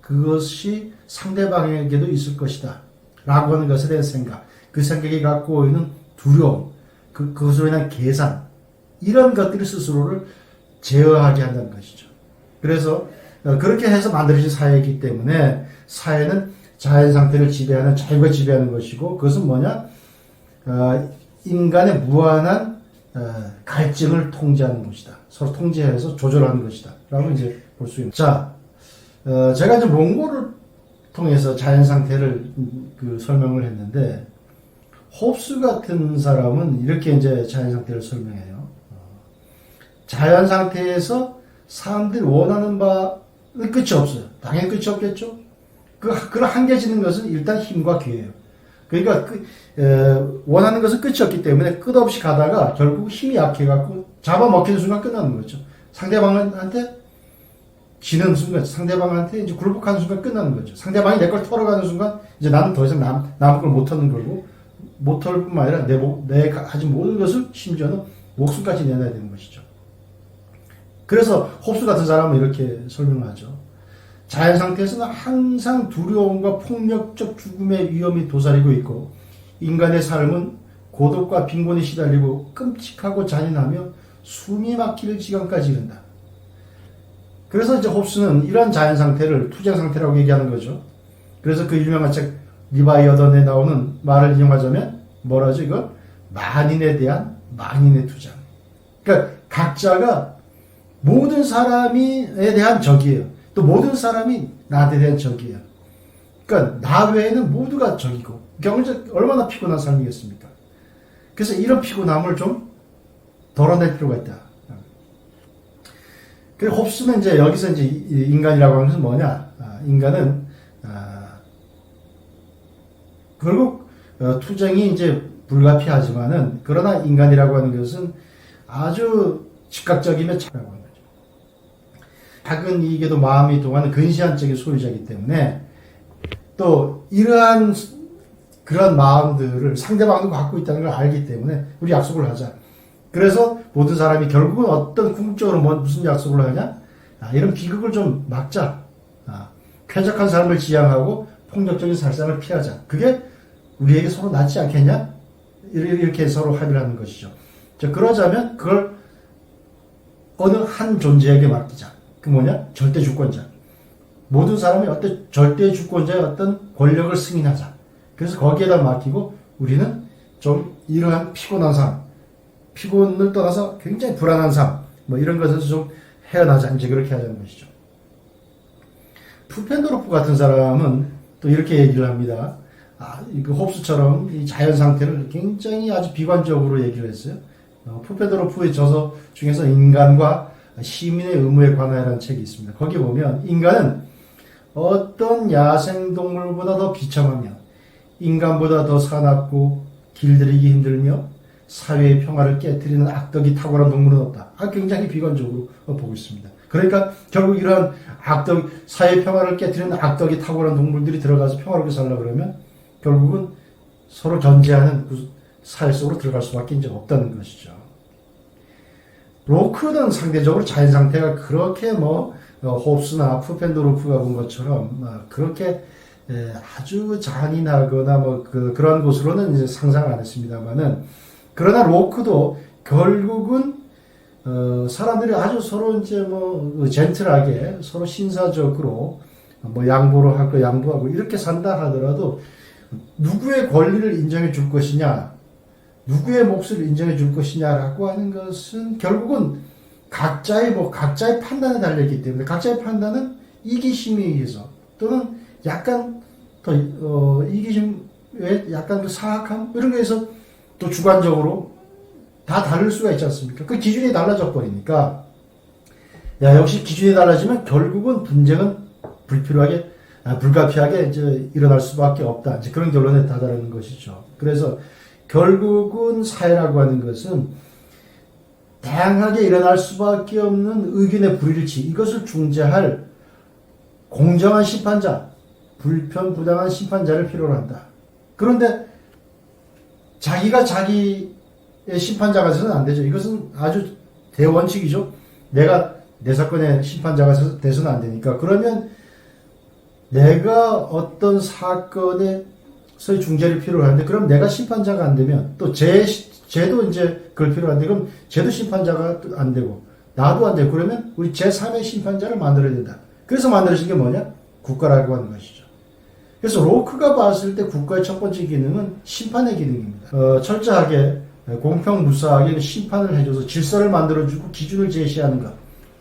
그것이 상대방에게도 있을 것이다 라고 하는 것에 대한 생각, 그 생각이 갖고 있는 두려움, 그것으로 인한 계산, 이런 것들이 스스로를 제어하게 한다는 것이죠. 그래서 그렇게 해서 만들어진 사회이기 때문에 사회는 자연 상태를 지배하는, 자유가 지배하는 것이고, 그것은 뭐냐? 인간의 무한한 갈증을 통제하는 것이다. 서로 통제해서 조절하는 것이다. 라고 이제 볼 수 있는. 자, 제가 이제 몽고를 통해서 자연 상태를 설명을 했는데, 홉스 같은 사람은 이렇게 이제 자연 상태를 설명해요. 자연 상태에서 사람들이 원하는 바는 끝이 없어요. 당연히 끝이 없겠죠? 그런 한계지는 것은 일단 힘과 기회예요. 그러니까 원하는 것은 끝이 없기 때문에 끝없이 가다가 결국 힘이 약해갖고 잡아먹히는 순간 끝나는 거죠. 상대방한테 지는 순간, 상대방한테 이제 굴복하는 순간 끝나는 거죠. 상대방이 내 걸 털어가는 순간 이제 나는 더 이상 남의 걸 못 털는 거고, 못 털 뿐만 아니라 내가 가진 모든 것을 심지어는 목숨까지 내놔야 되는 것이죠. 그래서 홉스 같은 사람은 이렇게 설명하죠. 자연 상태에서는 항상 두려움과 폭력적 죽음의 위험이 도사리고 있고, 인간의 삶은 고독과 빈곤에 시달리고 끔찍하고 잔인하며 숨이 막힐 지경까지 이른다. 그래서 이제 홉스는 이런 자연 상태를 투쟁 상태라고 얘기하는 거죠. 그래서 그 유명한 책 리바이어던에 나오는 말을 이용하자면 뭐라죠? 이거 만인에 대한 만인의 투쟁. 그러니까 각자가 모든 사람에 대한 적이에요. 또 모든 사람이 나한테 대한 적이에요. 그러니까 나 외에는 모두가 적이고, 얼마나 피곤한 삶이겠습니까? 그래서 이런 피곤함을 좀 덜어낼 필요가 있다. 그리고 홉스는 이제 여기서 이제 인간이라고 하는 것은 뭐냐? 인간은 결국 투쟁이 이제 불가피하지만은, 그러나 인간이라고 하는 것은 아주 즉각적이며 차라고 하는 거죠. 작은 이익에도 마음이 동하는 근시안적인 소유자이기 때문에, 또 이러한 그런 마음들을 상대방도 갖고 있다는 걸 알기 때문에 우리 약속을 하자. 그래서 모든 사람이 결국은 어떤 궁극적으로 무슨 약속을 하냐? 이런 비극을 좀 막자. 쾌적한 삶을 지향하고 폭력적인 살상을 피하자. 그게 우리에게 서로 낫지 않겠냐? 이렇게 서로 합의를 하는 것이죠. 그러자면 그걸 어느 한 존재에게 맡기자. 그 뭐냐? 절대 주권자. 모든 사람이 어떤 절대 주권자의 어떤 권력을 승인하자. 그래서 거기에다 맡기고 우리는 좀 이러한 피곤한 삶, 피곤을 떠나서 굉장히 불안한 삶, 이런 것에서 좀 헤어나자. 이제 그렇게 하자는 것이죠. 푸펜도로프 같은 사람은 또 이렇게 얘기를 합니다. 그 홉스처럼 이 자연 상태를 굉장히 아주 비관적으로 얘기를 했어요. 푸펜도로프의 저서 중에서 인간과 시민의 의무에 관하여라는 책이 있습니다. 거기 보면 인간은 어떤 야생동물보다 더 비참하며 인간보다 더 사납고 길들이기 힘들며 사회의 평화를 깨트리는 악덕이 탁월한 동물은 없다. 굉장히 비관적으로 보고 있습니다. 그러니까 결국 이러한 사회 평화를 깨트리는 악덕이 탁월한 동물들이 들어가서 평화롭게 살려고 그러면 결국은 서로 견제하는 그 사회 속으로 들어갈 수밖에 이제 없다는 것이죠. 로크는 상대적으로 자연 상태가 그렇게 홉스나 푸펜도로프가 본 것처럼 그렇게 아주 잔인하거나 그런 곳으로는 이제 상상 안 했습니다만은, 그러나 로크도 결국은 사람들이 아주 서로 이제 젠틀하게 서로 신사적으로 양보를 할 거 양보하고 이렇게 산다 하더라도 누구의 권리를 인정해 줄 것이냐, 누구의 몫을 인정해 줄 것이냐라고 하는 것은 결국은 각자의 판단에 달려있기 때문에, 각자의 판단은 이기심에 의해서 또는 약간 더 이기심에 약간 그 사악함 이런 거에서 또 주관적으로 다 다를 수가 있지 않습니까? 그 기준이 달라져 버리니까 야 역시 기준이 달라지면 결국은 분쟁은 불가피하게 이제 일어날 수밖에 없다. 이제 그런 결론에 다다르는 것이죠. 그래서 결국은 사회라고 하는 것은 다양하게 일어날 수밖에 없는 의견의 불일치, 이것을 중재할 공정한 심판자, 불편부당한 심판자를 필요로 한다. 그런데 자기가 자기의 심판자가 돼서는 안 되죠. 이것은 아주 대원칙이죠. 내가 내 사건의 심판자가 돼서는 안 되니까. 그러면 내가 어떤 사건에서의 중재를 필요로 하는데, 그럼 내가 심판자가 안 되면 또 쟤도 이제 그걸 필요한데, 그럼 쟤도 심판자가 안 되고 나도 안 되고, 그러면 우리 제3의 심판자를 만들어야 된다. 그래서 만들어진 게 뭐냐? 국가라고 하는 것이죠. 그래서 로크가 봤을 때 국가의 첫 번째 기능은 심판의 기능입니다. 철저하게 공평 무사하게 심판을 해줘서 질서를 만들어주고 기준을 제시하는 것.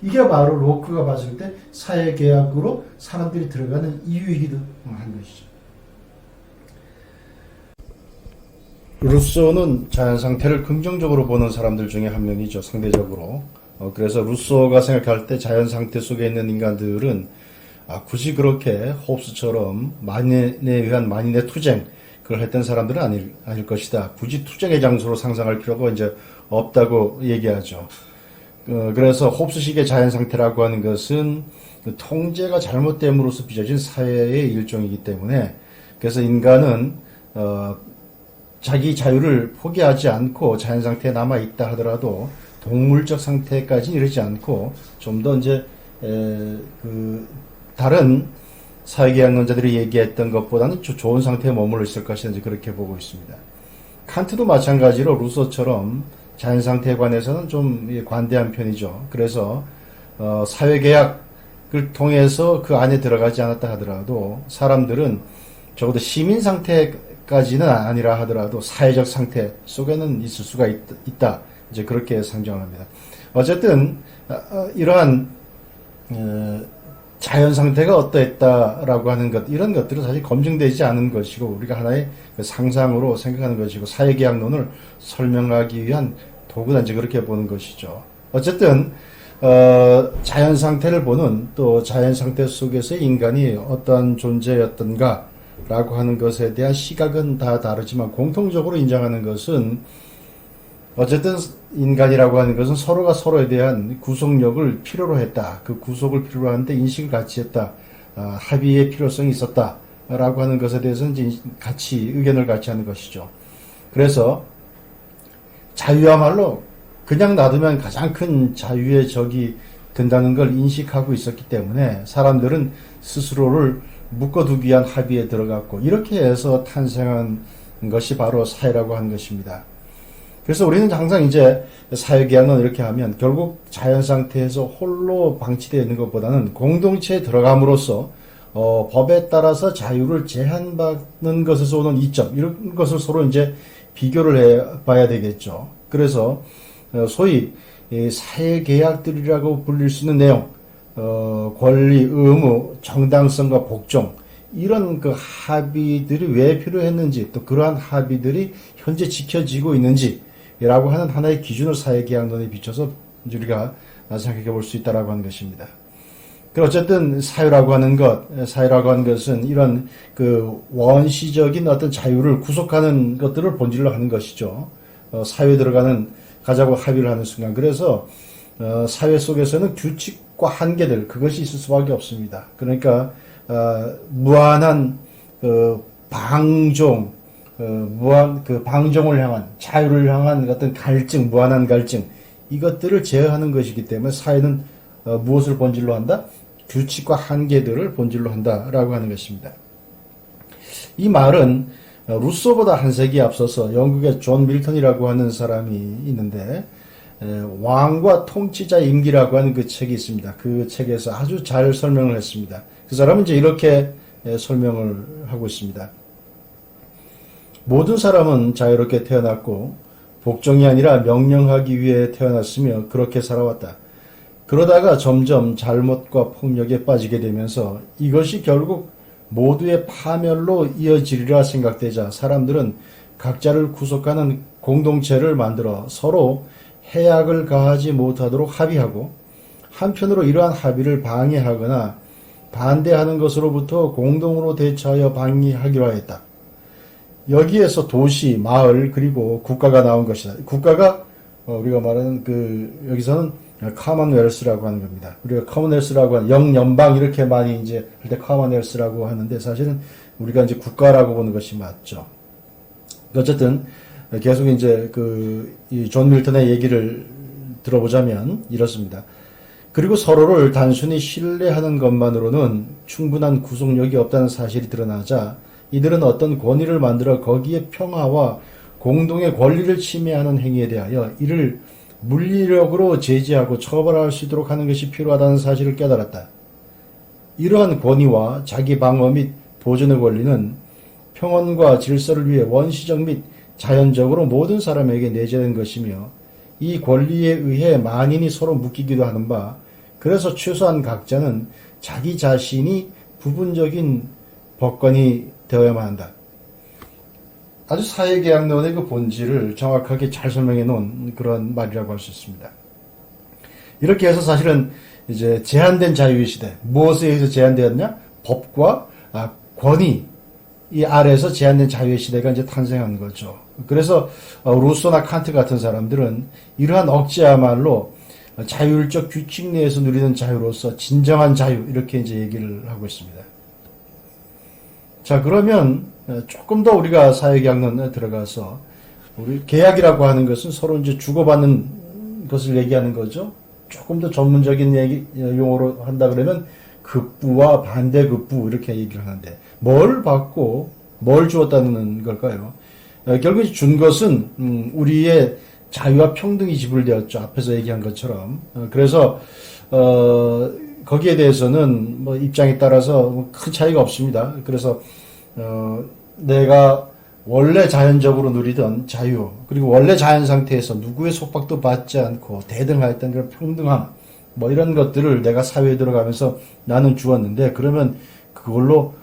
이게 바로 로크가 봤을 때 사회계약으로 사람들이 들어가는 이유이기도 한 것이죠. 루소는 자연상태를 긍정적으로 보는 사람들 중에 한 명이죠. 상대적으로. 그래서 루소가 생각할 때 자연상태 속에 있는 인간들은 굳이 그렇게 홉스처럼 만인에 의한 만인의 투쟁, 그걸 했던 사람들은 아닐 것이다. 굳이 투쟁의 장소로 상상할 필요가 이제 없다고 얘기하죠. 그래서 홉스식의 자연상태라고 하는 것은 통제가 잘못됨으로써 빚어진 사회의 일종이기 때문에, 그래서 인간은 자기 자유를 포기하지 않고 자연상태에 남아있다 하더라도 동물적 상태까지는 이르지 않고 좀 더 이제 다른 사회계약론자들이 얘기했던 것보다는 좋은 상태에 머물러 있을 것이다, 이제 그렇게 보고 있습니다. 칸트도 마찬가지로 루소처럼 자연상태에 관해서는 좀 관대한 편이죠. 그래서 사회계약을 통해서 그 안에 들어가지 않았다 하더라도 사람들은 적어도 시민 상태까지는 아니라 하더라도 사회적 상태 속에는 있을 수가 있다. 이제 그렇게 상정합니다. 어쨌든 이러한 자연 상태가 어떠했다라고 하는 것, 이런 것들은 사실 검증되지 않은 것이고 우리가 하나의 상상으로 생각하는 것이고 사회계약론을 설명하기 위한 도구다, 이제 그렇게 보는 것이죠. 어쨌든 자연 상태를 보는, 또 자연 상태 속에서의 인간이 어떠한 존재였던가라고 하는 것에 대한 시각은 다 다르지만 공통적으로 인정하는 것은, 어쨌든 인간이라고 하는 것은 서로가 서로에 대한 구속력을 필요로 했다. 그 구속을 필요로 하는데 인식을 같이 했다. 합의의 필요성이 있었다. 라고 하는 것에 대해서는 이제 같이 의견을 같이 하는 것이죠. 그래서 자유야말로 그냥 놔두면 가장 큰 자유의 적이 된다는 걸 인식하고 있었기 때문에 사람들은 스스로를 묶어두기 위한 합의에 들어갔고, 이렇게 해서 탄생한 것이 바로 사회라고 하는 것입니다. 그래서 우리는 항상 이제 사회계약론 이렇게 하면 결국 자연상태에서 홀로 방치되어 있는 것보다는 공동체에 들어감으로써 법에 따라서 자유를 제한받는 것에서 오는 이점, 이런 것을 서로 이제 비교를 해봐야 되겠죠. 그래서 소위 사회계약들이라고 불릴 수 있는 내용, 권리, 의무, 정당성과 복종, 이런 그 합의들이 왜 필요했는지, 또 그러한 합의들이 현재 지켜지고 있는지 라고 하는 하나의 기준을 사회계약론에 비춰서 우리가 생각해 볼 수 있다라고 하는 것입니다. 어쨌든 사회라고 하는 것은 이런 그 원시적인 어떤 자유를 구속하는 것들을 본질로 하는 것이죠. 사회에 가자고 합의를 하는 순간. 그래서 사회 속에서는 규칙과 한계들, 그것이 있을 수밖에 없습니다. 그러니까 무한한 방종, 방종을 향한, 자유를 향한 어떤 갈증, 무한한 갈증, 이것들을 제어하는 것이기 때문에 사회는 무엇을 본질로 한다? 규칙과 한계들을 본질로 한다라고 하는 것입니다. 이 말은 루소보다 한 세기 앞서서 영국의 존 밀턴이라고 하는 사람이 있는데, 왕과 통치자 임기라고 하는 그 책이 있습니다. 그 책에서 아주 잘 설명을 했습니다. 그 사람은 이제 이렇게 설명을 하고 있습니다. 모든 사람은 자유롭게 태어났고 복종이 아니라 명령하기 위해 태어났으며 그렇게 살아왔다. 그러다가 점점 잘못과 폭력에 빠지게 되면서 이것이 결국 모두의 파멸로 이어지리라 생각되자 사람들은 각자를 구속하는 공동체를 만들어 서로 해악을 가하지 못하도록 합의하고 한편으로 이러한 합의를 방해하거나 반대하는 것으로부터 공동으로 대처하여 방해하기로 하였다. 여기에서 도시, 마을, 그리고 국가가 나온 것이다. 국가가 우리가 말하는 여기서는 커먼웰스라고 하는 겁니다. 우리가 커먼웰스라고 하는 영연방 이렇게 많이 이제 할 때 커먼웰스라고 하는데 사실은 우리가 이제 국가라고 보는 것이 맞죠. 어쨌든 계속 이제 이 존 밀턴의 얘기를 들어보자면 이렇습니다. 그리고 서로를 단순히 신뢰하는 것만으로는 충분한 구속력이 없다는 사실이 드러나자 이들은 어떤 권위를 만들어 거기에 평화와 공동의 권리를 침해하는 행위에 대하여 이를 물리력으로 제지하고 처벌할 수 있도록 하는 것이 필요하다는 사실을 깨달았다. 이러한 권위와 자기 방어 및 보존의 권리는 평온과 질서를 위해 원시적 및 자연적으로 모든 사람에게 내재된 것이며 이 권리에 의해 만인이 서로 묶이기도 하는 바 그래서 최소한 각자는 자기 자신이 부분적인 법관이 되어야만 한다. 아주 사회계약론의 그 본질을 정확하게 잘 설명해 놓은 그런 말이라고 할 수 있습니다. 이렇게 해서 사실은 이제 제한된 자유의 시대, 무엇에 의해서 제한되었냐? 법과 권위 이 아래에서 제한된 자유의 시대가 이제 탄생한 거죠. 그래서 루소나 칸트 같은 사람들은 이러한 억제야말로 자율적 규칙 내에서 누리는 자유로서 진정한 자유 이렇게 이제 얘기를 하고 있습니다. 자, 그러면 조금 더 우리가 사회계약론에 들어가서 우리 계약이라고 하는 것은 서로 이제 주고받는 것을 얘기하는 거죠. 조금 더 전문적인 용어로 한다 그러면 급부와 반대급부 이렇게 얘기를 하는데 뭘 받고 뭘 주었다는 걸까요? 결국 준 것은 우리의 자유와 평등이 지불되었죠. 앞에서 얘기한 것처럼. 그래서 거기에 대해서는 뭐 입장에 따라서 큰 차이가 없습니다. 그래서 내가 원래 자연적으로 누리던 자유 그리고 원래 자연 상태에서 누구의 속박도 받지 않고 대등하였던 그런 평등함 뭐 이런 것들을 내가 사회에 들어가면서 나는 주었는데 그러면 그걸로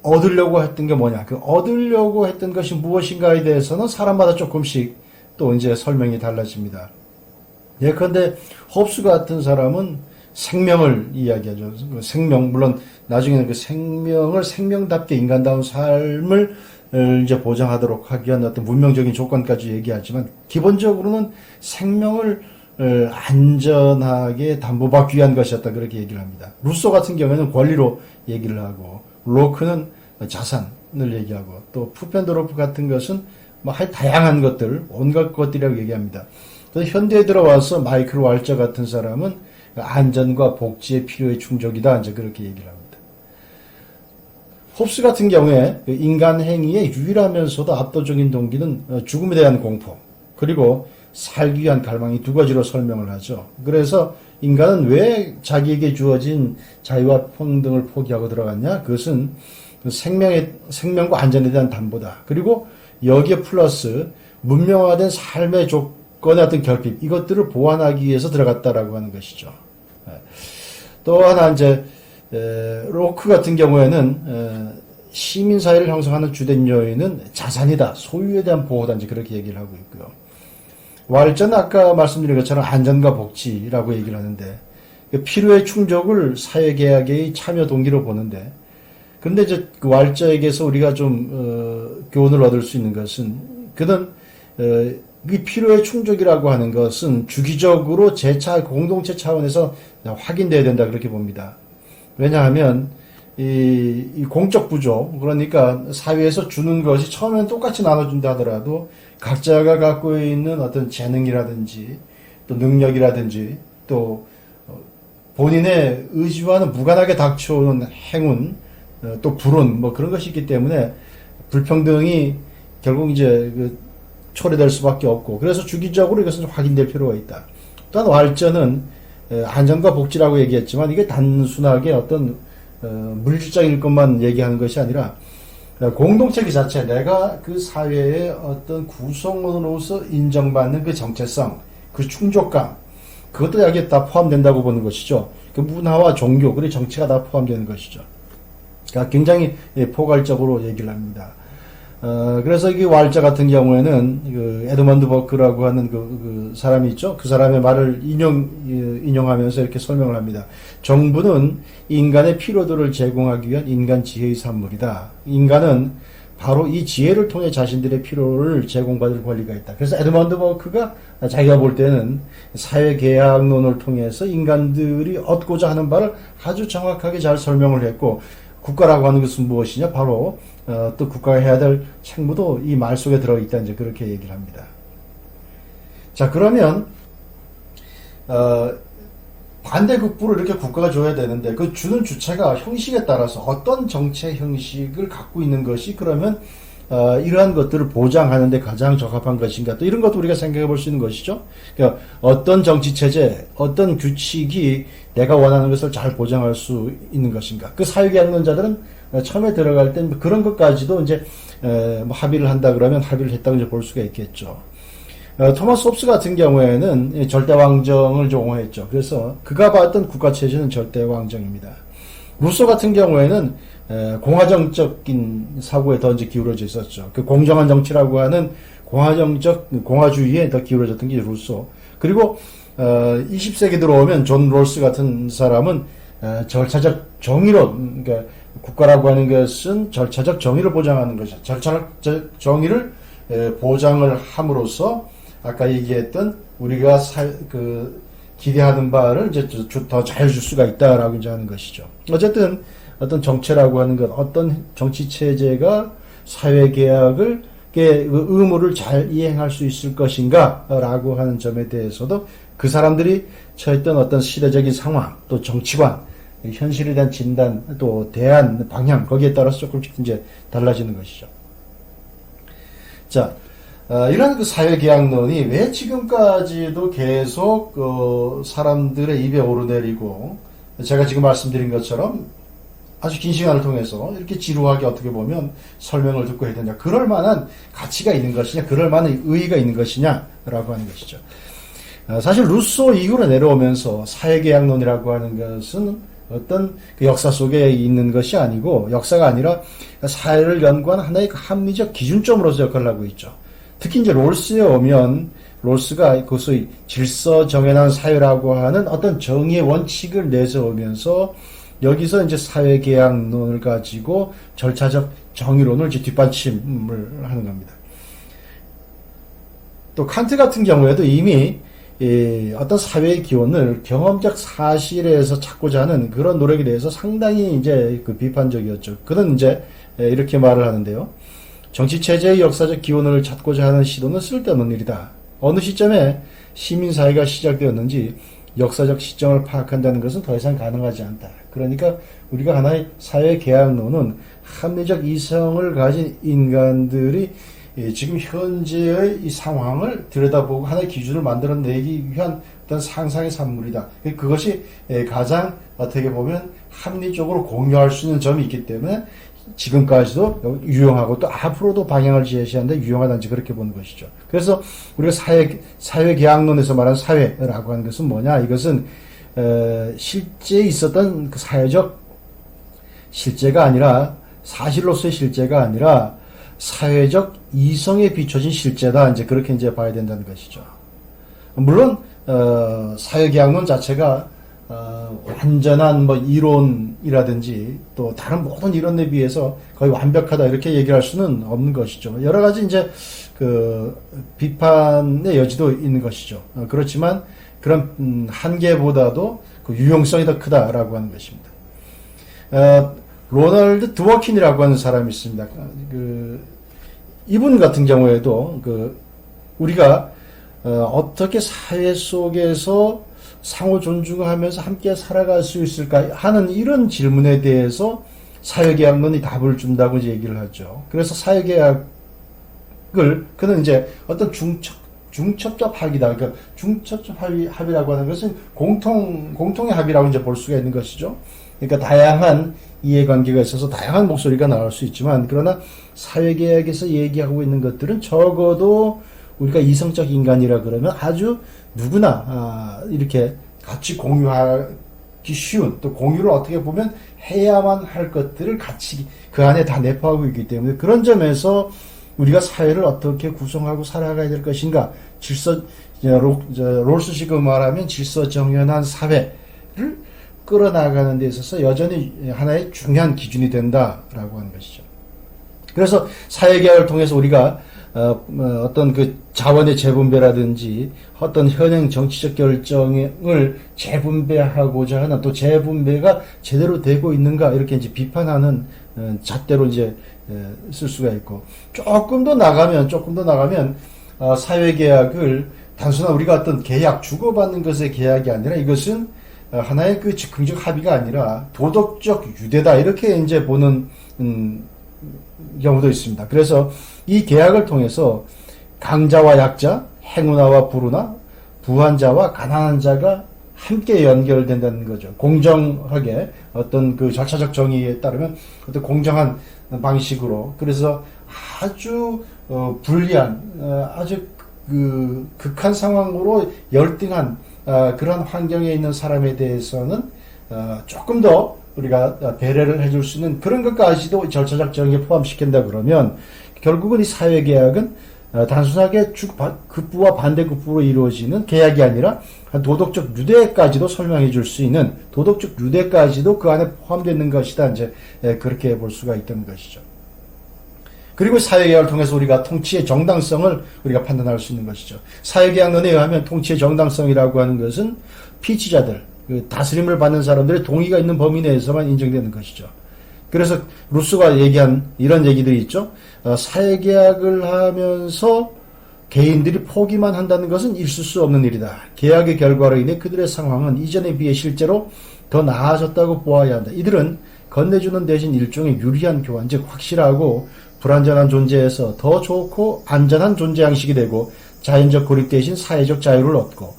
얻으려고 했던 게 뭐냐? 그 얻으려고 했던 것이 무엇인가에 대해서는 사람마다 조금씩 또 이제 설명이 달라집니다. 예컨대 홉스 같은 사람은 생명을 이야기하죠. 그 생명, 물론 나중에는 그 생명을 생명답게 인간다운 삶을 이제 보장하도록 하기 위한 어떤 문명적인 조건까지 얘기하지만 기본적으로는 생명을 안전하게 담보받기 위한 것이었다 그렇게 얘기를 합니다. 루소 같은 경우에는 권리로 얘기를 하고 로크는 자산을 얘기하고 또 푸펜도로프 같은 것은 뭐 다양한 것들 온갖 것들이라고 얘기합니다. 또 현대에 들어와서 마이클 왈저 같은 사람은 안전과 복지의 필요의 충족이다 이제 그렇게 얘기를 합니다. 홉스 같은 경우에 인간 행위의 유일하면서도 압도적인 동기는 죽음에 대한 공포 그리고 살기 위한 갈망이 두 가지로 설명을 하죠. 그래서 인간은 왜 자기에게 주어진 자유와 평등을 포기하고 들어갔냐? 그것은 생명과 안전에 대한 담보다. 그리고 여기에 플러스 문명화된 삶의 조건의 어떤 결핍 이것들을 보완하기 위해서 들어갔다라고 하는 것이죠. 또 하나 이제 로크 같은 경우에는 시민사회를 형성하는 주된 요인은 자산이다. 소유에 대한 보호다. 이제 그렇게 얘기를 하고 있고요. 왈저는 아까 말씀드린 것처럼 안전과 복지라고 얘기를 하는데 필요의 충족을 사회계약의 참여 동기로 보는데 그런데 이제 그 왈저에게서 우리가 좀 교훈을 얻을 수 있는 것은 그는 이 필요의 충족이라고 하는 것은 주기적으로 공동체 차원에서 확인돼야 된다 그렇게 봅니다. 왜냐하면 이 공적 부조 그러니까 사회에서 주는 것이 처음에는 똑같이 나눠준다 하더라도 각자가 갖고 있는 어떤 재능이라든지 또 능력이라든지 또 본인의 의지와는 무관하게 닥쳐오는 행운 또 불운 뭐 그런 것이 있기 때문에 불평등이 결국 이제 초래될 수밖에 없고 그래서 주기적으로 이것은 확인될 필요가 있다. 또한 왈저는 안전과 복지라고 얘기했지만 이게 단순하게 어떤 물질적인 것만 얘기하는 것이 아니라 공동체 그 자체 내가 그 사회의 어떤 구성원으로서 인정받는 그 정체성 그 충족감 그것도 여기에 다 포함된다고 보는 것이죠. 그 문화와 종교 그리고 정치가 다 포함되는 것이죠. 그러니까 굉장히 포괄적으로 얘기를 합니다. 그래서 이 왈자 같은 경우에는 그 에드먼드 버크라고 하는 그 사람이 있죠. 그 사람의 말을 인용하면서 이렇게 설명을 합니다. 정부는 인간의 피로도를 제공하기 위한 인간 지혜의 산물이다. 인간은 바로 이 지혜를 통해 자신들의 필요를 제공받을 권리가 있다. 그래서 에드먼드 버크가 자기가 볼 때는 사회계약론을 통해서 인간들이 얻고자 하는 바를 아주 정확하게 잘 설명을 했고, 국가라고 하는 것은 무엇이냐? 바로 또 국가가 해야 될 책무도 이 말 속에 들어있다. 이제 그렇게 얘기를 합니다. 자, 그러면 반대급부를 이렇게 국가가 줘야 되는데 그 주는 주체가 형식에 따라서 어떤 정체 형식을 갖고 있는 것이 그러면 이러한 것들을 보장하는 데 가장 적합한 것인가, 또 이런 것도 우리가 생각해 볼 수 있는 것이죠. 그러니까 어떤 정치체제, 어떤 규칙이 내가 원하는 것을 잘 보장할 수 있는 것인가. 그 사회계약론자들은 처음에 들어갈 땐 그런 것까지도 이제 뭐 합의를 한다 그러면 합의를 했다고 이제 볼 수가 있겠죠. 토마스 홉스 같은 경우에는 절대왕정을 옹호했죠. 그래서 그가 봤던 국가체제는 절대왕정입니다. 루소 같은 경우에는 공화정적인 사고에 더 이제 기울어져 있었죠. 그 공정한 정치라고 하는 공화주의에 더 기울어졌던 게 루소. 그리고 20세기 들어오면 존 롤스 같은 사람은 절차적 정의로, 그러니까 국가라고 하는 것은 절차적 정의를 보장하는 것이죠. 절차적 정의를 보장을 함으로써 아까 얘기했던 우리가 기대하는 바를 이제 더 잘 줄 수가 있다라고 이제 하는 것이죠. 어쨌든 어떤 정체라고 하는 것, 어떤 정치 체제가 사회 계약을 그 의무를 잘 이행할 수 있을 것인가라고 하는 점에 대해서도 그 사람들이 처했던 어떤 시대적인 상황, 또 정치관, 현실에 대한 진단, 또 대안 방향, 거기에 따라서 조금씩 이제 달라지는 것이죠. 자, 이런 그 사회계약론이 왜 지금까지도 계속 사람들의 입에 오르내리고, 제가 지금 말씀드린 것처럼 아주 긴 시간을 통해서 이렇게 지루하게 어떻게 보면 설명을 듣고 해야 되냐, 그럴 만한 가치가 있는 것이냐, 그럴 만한 의의가 있는 것이냐라고 하는 것이죠. 사실 루소 이후로 내려오면서 사회계약론이라고 하는 것은 어떤 그 역사 속에 있는 것이 아니고, 역사가 아니라 사회를 연구하는 하나의 그 합리적 기준점으로서 역할을 하고 있죠. 특히 이제 롤스에 오면, 롤스가 그 소위 질서 정연한 사회라고 하는 어떤 정의의 원칙을 내세우면서 여기서 이제 사회계약론을 가지고 절차적 정의론을 이제 뒷받침을 하는 겁니다. 또 칸트 같은 경우에도 이미 어떤 사회의 기원을 경험적 사실에서 찾고자 하는 그런 노력에 대해서 상당히 이제 그 비판적이었죠. 그는 이제 이렇게 말을 하는데요. 정치체제의 역사적 기원을 찾고자 하는 시도는 쓸데없는 일이다. 어느 시점에 시민사회가 시작되었는지 역사적 시점을 파악한다는 것은 더 이상 가능하지 않다. 그러니까 우리가 하나의 사회계약론은 합리적 이성을 가진 인간들이 지금 현재의 이 상황을 들여다보고 하나의 기준을 만들어내기 위한 어떤 상상의 산물이다. 그것이 가장 어떻게 보면 합리적으로 공유할 수 있는 점이 있기 때문에 지금까지도 유용하고 또 앞으로도 방향을 제시하는데 유용하다는지 그렇게 보는 것이죠. 그래서 우리가 사회계약론에서 말하는 사회라고 하는 것은 뭐냐? 이것은 실제 있었던 그 사회적 실제가 아니라, 사실로서의 실제가 아니라 사회적 이성에 비춰진 실제다. 이제 그렇게 이제 봐야 된다는 것이죠. 물론 사회계약론 자체가 완전한 뭐 이론이라든지 또 다른 모든 이론에 비해서 거의 완벽하다 이렇게 얘기할 수는 없는 것이죠. 여러 가지 이제 그 비판의 여지도 있는 것이죠. 그렇지만 그런 한계보다도 그 유용성이 더 크다라고 하는 것입니다. 로널드 드워킨이라고 하는 사람이 있습니다. 이분 같은 경우에도 우리가 어떻게 사회 속에서 상호 존중하면서 함께 살아갈 수 있을까 하는 이런 질문에 대해서 사회계약론이 답을 준다고 이제 얘기를 하죠. 그래서 사회계약을 그는 이제 어떤 중첩적 합의다. 그러니까 중첩적 합의라고 하는 것은 공통의 합의라고 이제 볼 수가 있는 것이죠. 그러니까 다양한 이해관계가 있어서 다양한 목소리가 나올 수 있지만, 그러나 사회계약에서 얘기하고 있는 것들은 적어도 우리가 이성적 인간이라 그러면 아주 누구나 이렇게 같이 공유하게 쉬운, 또 공유를 어떻게 보면 해야만 할 것들을 같이 그 안에 다 내포하고 있기 때문에 그런 점에서 우리가 사회를 어떻게 구성하고 살아가야 될 것인가, 롤스식으로 말하면 질서정연한 사회를 끌어나가는 데 있어서 여전히 하나의 중요한 기준이 된다라고 하는 것이죠. 그래서 사회개혁을 통해서 우리가 어떤 그 자원의 재분배라든지 어떤 현행 정치적 결정을 재분배하고자 하는, 또 재분배가 제대로 되고 있는가 이렇게 이제 비판하는 잣대로 이제 쓸 수가 있고, 조금 더 나가면 사회계약을 단순한 우리가 어떤 계약, 주고받는 것의 계약이 아니라 이것은 하나의 그 즉흥적 합의가 아니라 도덕적 유대다, 이렇게 이제 보는 경우도 있습니다. 그래서 이 계약을 통해서 강자와 약자, 행운아와 불운아, 부한 자와 가난한 자가 함께 연결된다는 거죠. 공정하게 어떤 그 절차적 정의에 따르면 어떤 공정한 방식으로. 그래서 아주 불리한, 아주 그 극한 상황으로 열등한 그런 환경에 있는 사람에 대해서는 조금 더 우리가 배려를 해줄 수 있는 그런 것까지도 절차적 정의에 포함시킨다 그러면, 결국은 이 사회계약은 단순하게 급부와 반대급부로 이루어지는 계약이 아니라 도덕적 유대까지도 설명해 줄 수 있는, 도덕적 유대까지도 그 안에 포함되어 있는 것이다, 이제 그렇게 볼 수가 있다는 것이죠. 그리고 사회계약을 통해서 우리가 통치의 정당성을 우리가 판단할 수 있는 것이죠. 사회계약론에 의하면 통치의 정당성이라고 하는 것은 피치자들, 그 다스림을 받는 사람들의 동의가 있는 범위 내에서만 인정되는 것이죠. 그래서 루소가 얘기한 이런 얘기들이 있죠. 사회계약을 하면서 개인들이 포기만 한다는 것은 있을 수 없는 일이다. 계약의 결과로 인해 그들의 상황은 이전에 비해 실제로 더 나아졌다고 보아야 한다. 이들은 건네주는 대신 일종의 유리한 교환, 즉 확실하고 불안전한 존재에서 더 좋고 안전한 존재 양식이 되고, 자연적 고립 대신 사회적 자유를 얻고,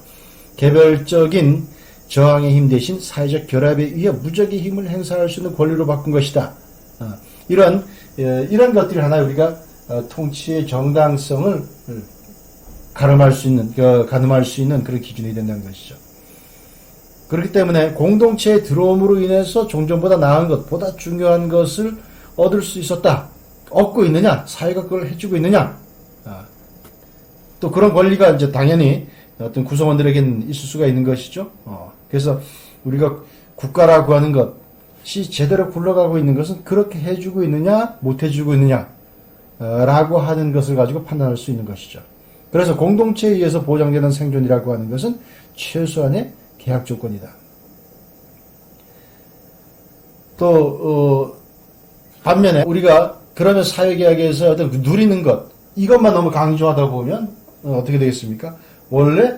개별적인 저항의 힘 대신 사회적 결합에 의해 무적의 힘을 행사할 수 있는 권리로 바꾼 것이다. 이런 것들이 하나 우리가 통치의 정당성을 가늠할 수 있는 그런 기준이 된다는 것이죠. 그렇기 때문에 공동체에 들어옴으로 인해서 종전보다 나은 것, 보다 중요한 것을 얻을 수 있었다. 얻고 있느냐? 사회가 그걸 해주고 있느냐? 또 그런 권리가 이제 당연히 어떤 구성원들에게는 있을 수가 있는 것이죠. 그래서 우리가 국가라고 하는 것이 제대로 굴러가고 있는 것은 그렇게 해주고 있느냐, 못 해주고 있느냐, 라고 하는 것을 가지고 판단할 수 있는 것이죠. 그래서 공동체에 의해서 보장되는 생존이라고 하는 것은 최소한의 계약 조건이다. 또 반면에 우리가 그러면 사회계약에서 어떤 누리는 것, 이것만 너무 강조하다 보면 어떻게 되겠습니까? 원래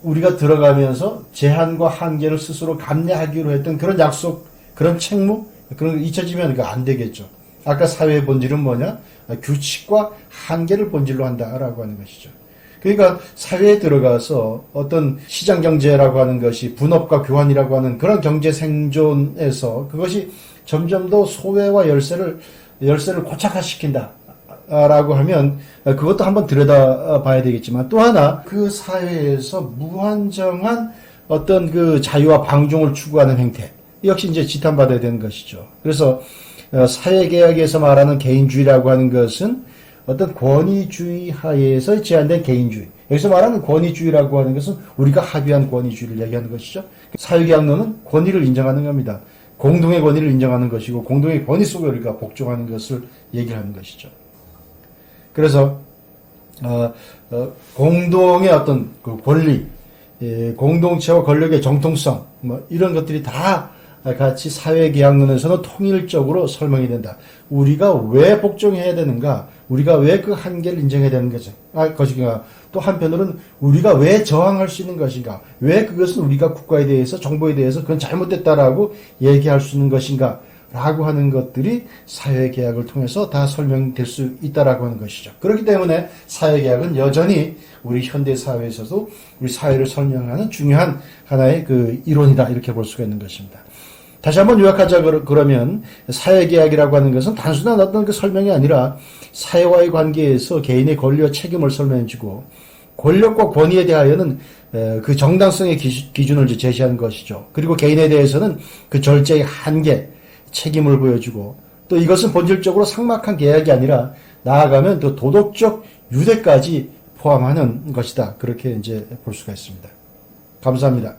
우리가 들어가면서 제한과 한계를 스스로 감내하기로 했던 그런 약속, 그런 책무, 그런 거 잊혀지면 그거 안 되겠죠. 아까 사회의 본질은 뭐냐? 규칙과 한계를 본질로 한다라고 하는 것이죠. 그러니까 사회에 들어가서 어떤 시장경제라고 하는 것이 분업과 교환이라고 하는 그런 경제 생존에서 그것이 점점 더 소외와 열세를 고착화시킨다. 라고 하면 그것도 한번 들여다봐야 되겠지만, 또 하나 그 사회에서 무한정한 어떤 그 자유와 방종을 추구하는 행태, 역시 이제 지탄받아야 되는 것이죠. 그래서 사회계약에서 말하는 개인주의라고 하는 것은 어떤 권위주의 하에서 제한된 개인주의, 여기서 말하는 권위주의라고 하는 것은 우리가 합의한 권위주의를 얘기하는 것이죠. 사회계약론은 권위를 인정하는 겁니다. 공동의 권위를 인정하는 것이고, 공동의 권위 속에 우리가 복종하는 것을 얘기를 하는 것이죠. 그래서 공동의 어떤 그 권리, 공동체와 권력의 정통성, 이런 것들이 다 같이 사회계약론에서는 통일적으로 설명이 된다. 우리가 왜 복종해야 되는가? 우리가 왜 그 한계를 인정해야 되는 것인가? 또 한편으로는 우리가 왜 저항할 수 있는 것인가? 왜 그것은 우리가 국가에 대해서, 정보에 대해서 그건 잘못됐다라고 얘기할 수 있는 것인가? 라고 하는 것들이 사회계약을 통해서 다 설명될 수 있다라고 하는 것이죠. 그렇기 때문에 사회계약은 여전히 우리 현대사회에서도 우리 사회를 설명하는 중요한 하나의 그 이론이다, 이렇게 볼 수가 있는 것입니다. 다시 한번 요약하자 그러면 사회계약이라고 하는 것은 단순한 어떤 그 설명이 아니라 사회와의 관계에서 개인의 권리와 책임을 설명해주고, 권력과 권위에 대하여는 그 정당성의 기준을 이제 제시한 것이죠. 그리고 개인에 대해서는 그 절제의 한계, 책임을 보여주고 또 이것은 본질적으로 삭막한 계약이 아니라 나아가면 또 도덕적 유대까지 포함하는 것이다. 그렇게 이제 볼 수가 있습니다. 감사합니다.